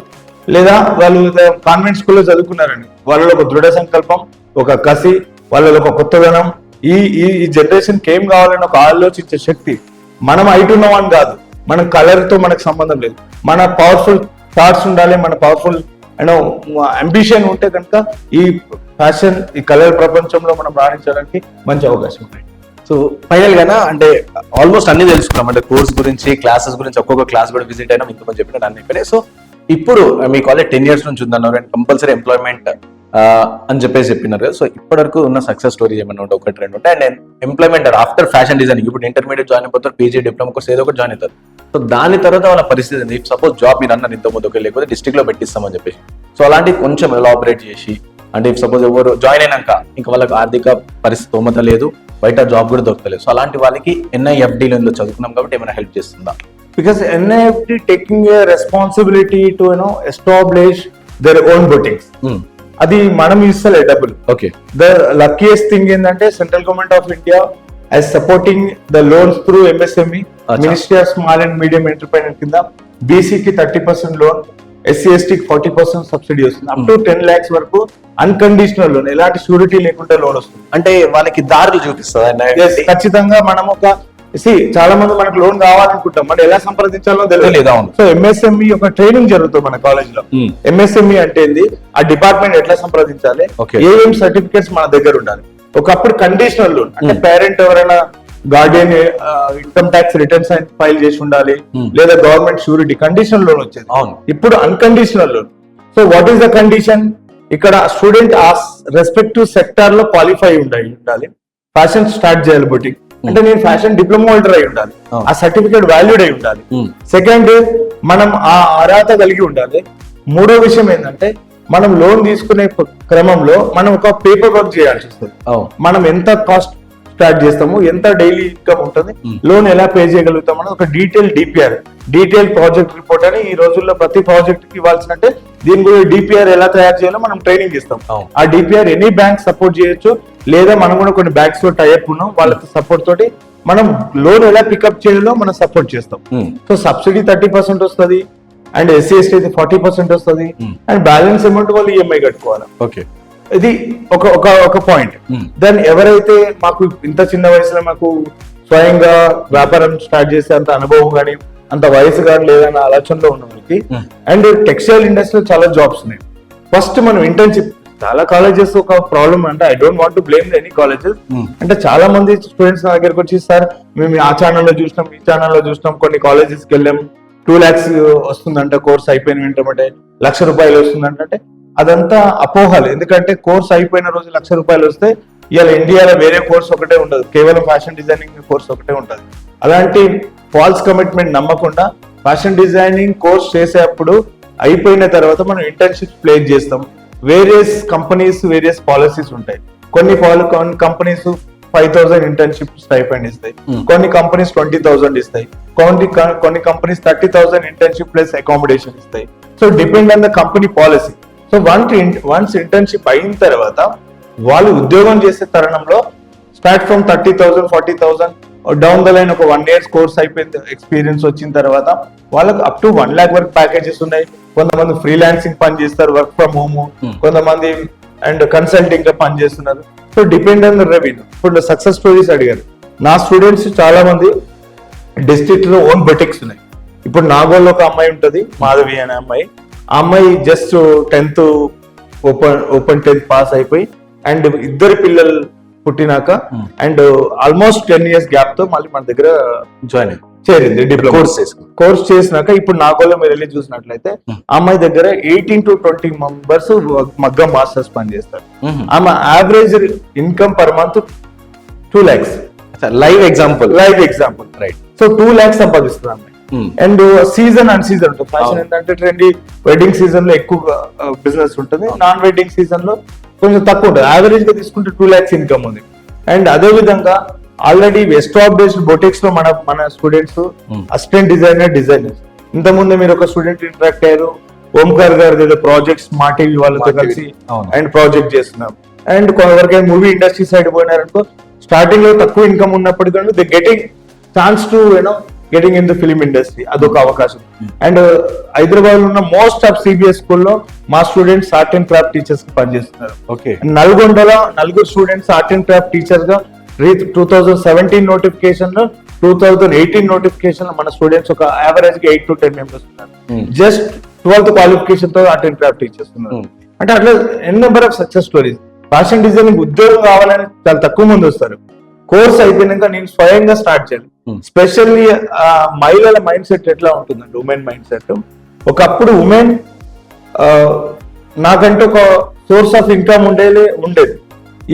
[SPEAKER 2] లేదా వాళ్ళు కాన్వెంట్ స్కూల్లో చదువుకున్నారండి. వాళ్ళలో ఒక దృఢ సంకల్పం, ఒక కసి, వాళ్ళలో ఒక కొత్తదనం, ఈ జనరేషన్ కి ఏం కావాలని ఒక ఆలోచించే శక్తి. మనం అయిటున్నాం అని కాదు, మన కలర్ తో మనకు సంబంధం లేదు, మన పవర్ఫుల్ థాట్స్ ఉండాలి, మన పవర్ఫుల్ అంబిషన్ ఉంటే కనుక ఈ ఫ్యాషన్, ఈ కలర్ ప్రపంచంలో మనం రాణించడానికి మంచి అవకాశం ఉంటాయి.
[SPEAKER 1] సో ఫైనల్ గానా అంటే ఆల్మోస్ట్ అన్ని తెలుసుకున్నాం. అంటే కోర్స్ గురించి, క్లాసెస్ గురించి, ఒక్కొక్క క్లాస్ కూడా విజిట్ అయినా ఇంకొక చెప్పినట్టు అన్ని అయిపోయినాయి. సో ఇప్పుడు మీ కాలేజ్ 10 years నుంచి ఉందన్నారు అండ్ కంపల్సరీ ఎంప్లాయ్మెంట్ అని చెప్పినారు కదా. సో ఇప్పటి వరకు ఉన్న సక్సెస్ స్టోరీ ఏమన్నా ఉంటే 1-2 ఉంటాయి. And employment after fashion designing, ఇప్పుడు ఇంటర్మీడియట్ జాయిన్ అయిపోతారు, PG, డిప్లొమా కోర్స్ ఏదో ఒకటి జాయిన్ అవుతారు. సో దాని తర్వాత వాళ్ళ పరిస్థితి ఏంటి? సపోజ్ జాబ్ మీరు అన్నారు ఇంత ముందుకు, లేకపోతే డిస్ట్రిక్ట్ లో పెట్టిస్తామని చెప్పేసి, సో అలాంటివి కొంచెం ఎలాబరేట్ చేసి, అంటే ఇఫ్ సపోజ్ ఎవరు జాయిన్ అయినాక ఇంకా వాళ్ళకి ఆర్థిక పరిస్థితి స్తోమత లేదు, బయట జాబ్ కూడా దొరకలేదు, సో అలాంటి వాళ్ళకి NIFD లో చదువుకున్నాం కాబట్టి ఏమైనా హెల్ప్ చేస్తుందా?
[SPEAKER 2] Because NIFD taking a responsibility to establish their own boutiques. అది మనం ఇస్తలే డబ్బులు.
[SPEAKER 1] ఓకే.
[SPEAKER 2] ద లక్కీయెస్ట్ థింగ్ ఏంటంటే central government of India as supporting the loans through MSME, Ministry of Small and Medium Enterprise కింద BC కి 30% loan, SC ST కి 40% subsidy వస్తుంది. Up to 10 lakhs వరకు unconditional loan, ఎలాంటి షూరిటీ లేకుండా loan వస్తుంది.
[SPEAKER 1] అంటే వాళ్ళకి దారులు చూపిస్తుంది
[SPEAKER 2] ఖచ్చితంగా. మనం ఒక చాలా మంది మనకు లోన్ కావాలనుకుంటాం, మనం ఎలా సంప్రదించాలో తెలియదు. సో MSME ఒక ట్రైనింగ్ జరుగుతుంది మన కాలేజ్ లో. MSME అంటే ఏంది, ఆ డిపార్ట్మెంట్ ఎట్లా సంప్రదించాలి, ఏం సర్టిఫికేట్స్ మన దగ్గర ఉండాలి. ఒకప్పుడు కండిషనల్ లోన్ అంటే పేరెంట్ ఎవరైనా Guardian income tax returns file చేసి ఉండాలి, లేదా గవర్నమెంట్ షూరిటీ, కండిషనల్ లోన్ వచ్చేది. ఇప్పుడు unconditional loan. So what is the condition? ఇక్కడ స్టూడెంట్ ఆ రెస్పెక్టివ్ సెక్టార్ లో క్వాలిఫై ఉండాలి, ఫ్యాషన్ స్టార్ట్ చేయాలి బొటిక్ అంటే నేను ఫ్యాషన్ డిప్లొమా హోల్డర్ అయి ఉండాలి, ఆ సర్టిఫికేట్ వాల్యూడ్ అయి ఉండాలి. సెకండ్, మనం ఆ అర్హత కలిగి ఉండాలి. మూడో విషయం ఏంటంటే మనం లోన్ తీసుకునే క్రమంలో మనం ఒక పేపర్ వర్క్ చేయాల్సి వస్తుంది. మనం ఎంత కాస్ట్ స్టార్ట్ చేస్తాము, ఎంత డైలీ ఇన్కమ్ ఉంటుంది, లోన్ ఎలా పే చేయగలుగుతాం అని ఒక డీటెయిల్ ప్రాజెక్ట్ రిపోర్ట్ అని ఈ రోజుల్లో ప్రతి ప్రాజెక్ట్ కి ఇవ్వాల్సినట్టే దీని గురించి DPR ఎలా తయారు చేయాలో మనం ట్రైనింగ్ ఇస్తాం. ఆ DPR ఎనీ బ్యాంక్ సపోర్ట్ చేయొచ్చు, లేదా మనం కూడా కొన్ని బ్యాంక్స్ తో టైఅప్ ఉన్నాం, వాళ్ళతో సపోర్ట్ తోటి మనం లోన్ ఎలా పికప్ చేయాలో మనం సపోర్ట్ చేస్తాం. సో సబ్సిడీ 30% వస్తుంది అండ్ SC ST అయితే 40% వస్తుంది అండ్ బ్యాలెన్స్ అమౌంట్ వాళ్ళు EMI కట్టుకోవాలి.
[SPEAKER 1] ఓకే,
[SPEAKER 2] ఇది ఒక పాయింట్. దెన్ ఎవరైతే మాకు ఇంత చిన్న వయసులో మాకు స్వయంగా వ్యాపారం స్టార్ట్ చేసే అంత అనుభవం కానీ అంత వయసు కానీ లేదన్న ఆలోచనలో ఉన్న వాళ్ళకి. అండ్ టెక్స్టైల్ ఇండస్ట్రీలో చాలా జాబ్స్ ఉన్నాయి. ఫస్ట్ మనం ఇంటర్న్షిప్, చాలా కాలేజెస్ ఒక ప్రాబ్లమ్ అంటే I don't want to blame any colleges, అంటే చాలా మంది స్టూడెంట్స్ నా దగ్గరకు వచ్చి సార్ మేము ఆ ఛానల్లో చూసినాం, ఈ ఛానల్లో చూసినాం, కొన్ని కాలేజెస్కి వెళ్ళాం, 2 lakhs వస్తుందంట కోర్స్ అయిపోయిన వెంటనే, ₹1,00,000 వస్తుందంటే అదంతా అపోహలు. ఎందుకంటే కోర్స్ అయిపోయిన రోజు ₹1,00,000 వస్తే ఇవాళ ఇండియాలో వేరే కోర్స్ ఒకటే ఉండదు, కేవలం ఫ్యాషన్ డిజైనింగ్ కోర్స్ ఒకటే ఉంటుంది. అలాంటి ఫాల్స్ కమిట్మెంట్ నమ్మకుండా ఫ్యాషన్ డిజైనింగ్ కోర్స్ చేసేటప్పుడు అయిపోయిన తర్వాత మనం ఇంటర్న్షిప్ ప్లేస్ చేస్తాం. వేరియస్ కంపెనీస్ వేరియస్ పాలసీస్ ఉంటాయి. కొన్ని కంపెనీస్ 5,000 ఇంటర్న్షిప్ స్టైపెండ్ ఇస్తాయి, కొన్ని కంపెనీస్ 20,000 ఇస్తాయి, కొన్ని కంపెనీస్ 30,000 ఇంటర్న్షిప్ ప్లస్ అకామిడేషన్ ఇస్తాయి. So depend on the company policy. So once internship అయిన తర్వాత వాళ్ళు ఉద్యోగం చేసే తరుణంలో start from 30,000 40,000 down the line ఒక 1 year కోర్స్ అయిపోయిన ఎక్స్పీరియన్స్ వచ్చిన తర్వాత వాళ్ళకి అప్ టు 1 lakh వరకు ప్యాకేజెస్ ఉన్నాయి. కొంతమంది ఫ్రీలాన్సింగ్ పని చేస్తారు, వర్క్ ఫ్రమ్ హోమ్, కొంతమంది అండ్ కన్సల్టింగ్ గా పని చేస్తున్నారు. So depend on the revenue. ఇప్పుడు సక్సెస్ స్టోరీస్ అడిగారు. నా స్టూడెంట్స్ చాలా మంది డిస్ట్రిక్ట్ లో ఓన్ బొటిక్స్ ఉన్నాయి. ఇప్పుడు నాగోల్లో ఒక అమ్మాయి ఉంటుంది, మాధవి అనే అమ్మాయి. ఆ అమ్మాయి just 10th open 10th pass అయిపోయి అండ్ 2 పిల్లలు పుట్టినాక అండ్ ఆల్మోస్ట్ 10 years గ్యాప్ తో మళ్ళీ మన దగ్గర జాయిన్ చేరింది, డిప్లొమా కోర్స్ చేసినాక. ఇప్పుడు నాగోల్లో మీరు వెళ్ళి చూసినట్లయితే అమ్మాయి దగ్గర 18 to 20 members మగ్గం మాస్టర్స్ పని చేస్తారు. ఆమె average income per month 2 lakhs.
[SPEAKER 1] Live example
[SPEAKER 2] right. So 2 lakhs సంపాదిస్తుంది అమ్మాయి. అండ్ సీజన్ అండ్ సీజన్ ఉంటుంది. ఫ్యాషన్ ఏంటంటే ట్రెండీ వెడ్డింగ్ సీజన్ లో ఎక్కువ బిజినెస్ ఉంటుంది, నాన్ వెడ్డింగ్ సీజన్ లో కొంచెం తక్కువ ఉంటుంది. యావరేజ్ గా తీసుకుంటే 2 lakhs ఇన్కమ్ ఉంది. అండ్ అదే విధంగా ఆల్రెడీ ఎస్టాబ్లిష్డ్ బొటిక్స్ లో మన స్టూడెంట్స్ అసిస్టెంట్ డిజైనర్స్. ఇంతకుముందు మీరు ఒక స్టూడెంట్ ఇంటరాక్ట్ అయ్యారు, ఓంకార్ గారు ఏదో ప్రాజెక్ట్ స్మార్ట్ టీవీ వాళ్ళతో కలిసి అండ్ ప్రాజెక్ట్ చేస్తున్నారు. అండ్ ఎవరికైనా మూవీ ఇండస్ట్రీ సైడ్ పోయినారనుకో, స్టార్టింగ్ లో తక్కువ ఇన్కమ్ ఉన్నప్పటికీ they getting chance to getting in the film industry, అదొక అవకాశం. అండ్ హైదరాబాద్ లో ఉన్న మోస్ట్ ఆఫ్ సిబిఎస్ స్కూల్లో మా students art and craft teachers పనిచేస్తున్నారు. నల్గొండలో 4 students art and craft teachers గా 2017 నోటిఫికేషన్ లో 2018 నోటిఫికేషన్ లో మన స్టూడెంట్స్ ఒక యావరేజ్ గా 8 to 10 members ఉన్నారు. జస్ట్ 12th క్వాలిఫికేషన్ తో ఆర్ట్ అండ్ క్రాఫ్ట్ టీచర్స్ ఉన్నారు. అంటే అట్లా n number of success stories. Fashion designing ఉద్యోగం కావాలని చాలా తక్కువ మంది వస్తారు. కోర్స్ అయిపోయినాక నేను స్వయంగా స్టార్ట్ చేయాలి. స్పెషల్లీ మహిళల మైండ్ సెట్ ఎట్లా ఉంటుందండి, ఉమెన్ మైండ్ సెట్. ఒకప్పుడు ఉమెన్ నాకంటే ఒక సోర్స్ ఆఫ్ ఇన్కమ్ ఉండేది.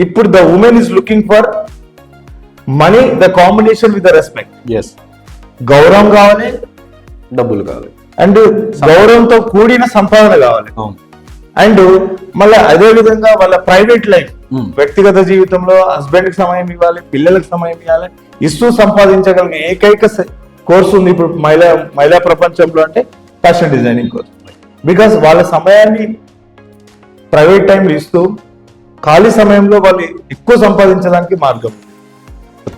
[SPEAKER 2] ఇప్పుడు the women is looking for money, the combination with the respect. గౌరవం కావాలి,
[SPEAKER 1] డబ్బులు కావాలి,
[SPEAKER 2] అండ్ గౌరవంతో కూడిన సంపాదన కావాలి. అండ్ మళ్ళీ అదే విధంగా వాళ్ళ ప్రైవేట్ లైఫ్, వ్యక్తిగత జీవితంలో హస్బెండ్ కి సమయం ఇవ్వాలి, పిల్లలకు సమయం ఇవ్వాలి, ఇస్తూ సంపాదించగలిగే ఏకైక కోర్సు ఉంది ఇప్పుడు మహిళా ప్రపంచంలో అంటే ఫ్యాషన్ డిజైనింగ్ కోర్స్. బికాస్ వాళ్ళ సమయాన్ని ప్రైవేట్ టైంలో ఇస్తూ ఖాళీ సమయంలో వాళ్ళు ఎక్కువ సంపాదించడానికి మార్గం.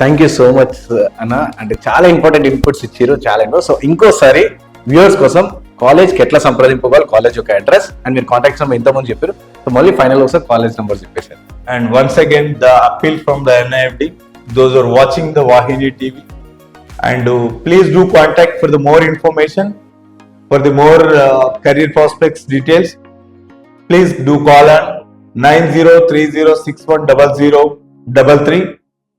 [SPEAKER 1] థ్యాంక్ యూ సో మచ్ అన్న, అంటే చాలా ఇంపార్టెంట్ ఇన్పుట్స్ ఇచ్చారు, చాలా. సో ఇంకోసారి వ్యూవర్స్ కోసం కాలేజ్కి ఎట్లా సంప్రదింపవాలి, కాలేజ్ యొక్క అడ్రస్ అండ్ మీరు కాంటాక్ట్ నెంబర్ ఎంతమంది చెప్పారు, సో మళ్ళీ ఫైనల్ ఒకసారి కాలేజ్ నెంబర్ చెప్పేశారు.
[SPEAKER 2] And once again the appeal from the NIFD, those are watching the Wahini TV, and please do contact for the more information, for the more career prospects details. Please do call on 9030610033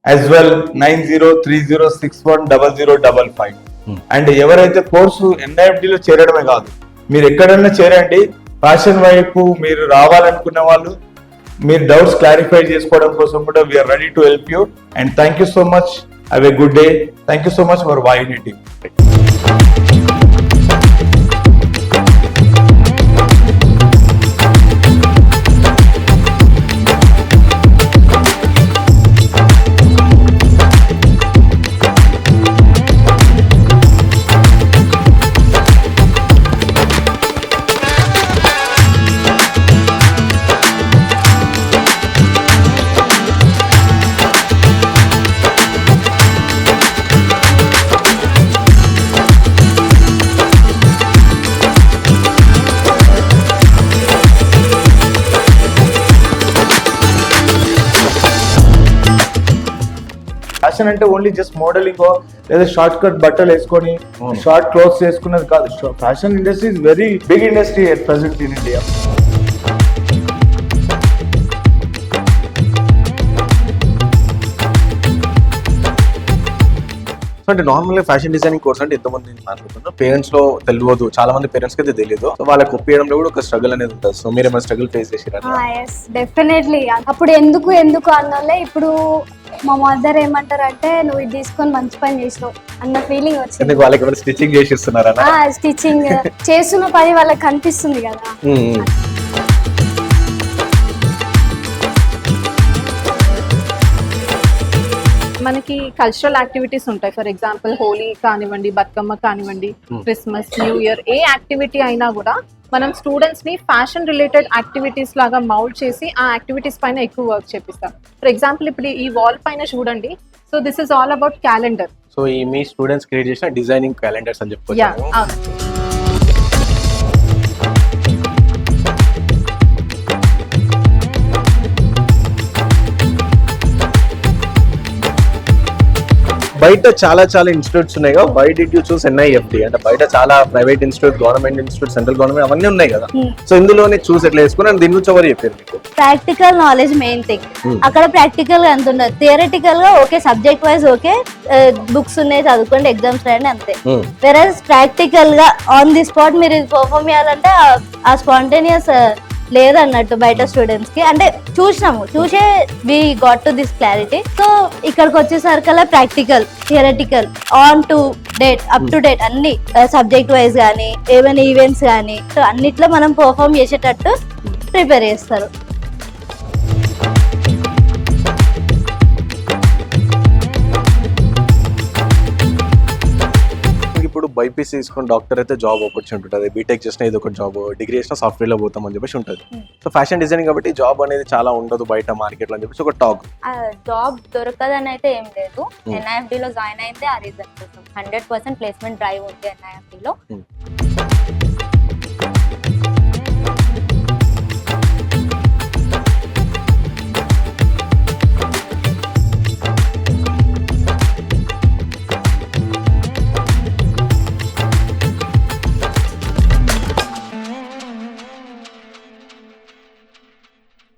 [SPEAKER 2] as well 9030610055. And ఎవరైతే course NIFD లో చేరడమే కాదు, మీరు ఎక్కడన్నా చేరండి. Fashion వైపు మీరు రావాలనుకున్న వాళ్ళు మీరు డౌట్స్ క్లారిఫై చేసుకోవడం కోసం కూడా we're ready to help you. And thank you so much. Have a good day. Thank you so much for Vahini team. Fashion అంటే ఓన్లీ జస్ట్ మోడలింగ్ లేదా షార్ట్ కట్ బట్టలు వేసుకొని షార్ట్ క్లోత్స్ వేసుకున్నది కాదు. Fashion industry is very big industry at present in India.
[SPEAKER 1] So అంటే normal గా fashion designing course అంటే ఎంతమంది మాట్లాడుతున్నారు, పేరెంట్స్ లో తెలియదు, చాలా మంది పేరెంట్స్ కి అయితే తెలియదు. సో వాళ్ళకి ఒప్పించడంలో కూడా ఒక స్ట్రగుల్ అనేది ఉంటుంది. సో మీరు ఏమైనా స్ట్రగుల్ ఫేస్ చేసిరా?
[SPEAKER 9] డెఫినెట్లీ. అప్పుడు ఎందుకు అన్నోళ్ళే ఇప్పుడు మా మదర్ ఏమంటారు అంటే నువ్వు ఇది తీసుకొని మంచి పని చేసినావు అన్న ఫీలింగ్ వచ్చింది.
[SPEAKER 1] వాళ్ళకి ఏమైనా స్టిచ్చింగ్ చేసి ఇస్తున్నారా?
[SPEAKER 9] స్టిచ్చింగ్ చేస్తున్న పని వాళ్ళకి కనిపిస్తుంది కదా.
[SPEAKER 4] మనకి కల్చరల్ యాక్టివిటీస్ ఉంటాయి. ఫర్ ఎగ్జాంపుల్ హోలీ కానివ్వండి, బతుకమ్మ కానివ్వండి, క్రిస్మస్, న్యూ ఇయర్, ఏ యాక్టివిటీ అయినా కూడా మనం స్టూడెంట్స్ ని ఫ్యాషన్ రిలేటెడ్ యాక్టివిటీస్ లాగా మౌల్డ్ చేసి ఆ యాక్టివిటీస్ పైన ఎక్కువ వర్క్ చేపిస్తాం. ఫర్ ఎగ్జాంపుల్ ఇప్పుడు ఈ వాల్ పైన చూడండి. So this is all about calendar.
[SPEAKER 1] So ఈ మీ స్టూడెంట్స్ క్రియేట్ చేసిన డిజైనింగ్ క్యాలెండర్స్ అని చెప్పుకోవచ్చు. బయట చాలా ఇన్స్టిట్యూట్స్ ఉన్నాయి కదా, why did you choose NIFT? అంటే బయట చాలా private institute, government institute, central government అవన్నీ ఉన్నాయి కదా. సో ఇందులోనే చూస్ ఎట్లా వేసుకుని దీని గురించి ఎవరు చెప్పారు మీకు?
[SPEAKER 3] Practical knowledge main thing. అక్కడ ప్రాక్టికల్ గా ఎంత ఉండదు, థియరటికల్ గా okay, subject wise okay, books ఉన్నాయి చదువుకోండి, ఎగ్జామ్స్ రాయండి అంతే. వెరస్ ప్రాక్టికల్ గా ఆన్ ది స్పాట్ మీరు ఇది పర్ఫామ్ చేయాలంటే ఆ స్పాంటేనియస్ లేదన్నట్టు బయట స్టూడెంట్స్ కి. అంటే చూసే we got to this clarity. So ఇక్కడికి వచ్చేసరికల్లా practical, theoretical, on to date, up to date అన్ని సబ్జెక్ట్ వైజ్ కానీ ఏమైనా ఈవెంట్స్ కానీ సో అన్నిట్లో మనం పర్ఫామ్ చేసేటట్టు ప్రిపేర్ చేస్తారు.
[SPEAKER 1] ఇప్పుడు బైపీసీ తీసుకుని డాక్టర్ అయితే జాబ్ ఆపర్చునిటీ ఉంటుంది, బీటెక్ చేసిన ఇది ఒక జాబ్, డిగ్రీ చేసిన సాఫ్ట్వేర్ లో పోతాం అని చెప్పేసి ఉంటుంది. సో ఫ్యాషన్ డిజైనింగ్ కాబట్టి జాబ్ అనేది చాలా ఉండదు బయట మార్కెట్ లో అని చెప్పేసి ఒక టాక్.
[SPEAKER 5] జాబ్ దొరకదని అయితే ఏం లేదు. NIFT లో జాయిన్ అయితే ఆ రీజన్ కోసం 100% ప్లేస్మెంట్ డ్రైవ్ ఉంది NIFT లో.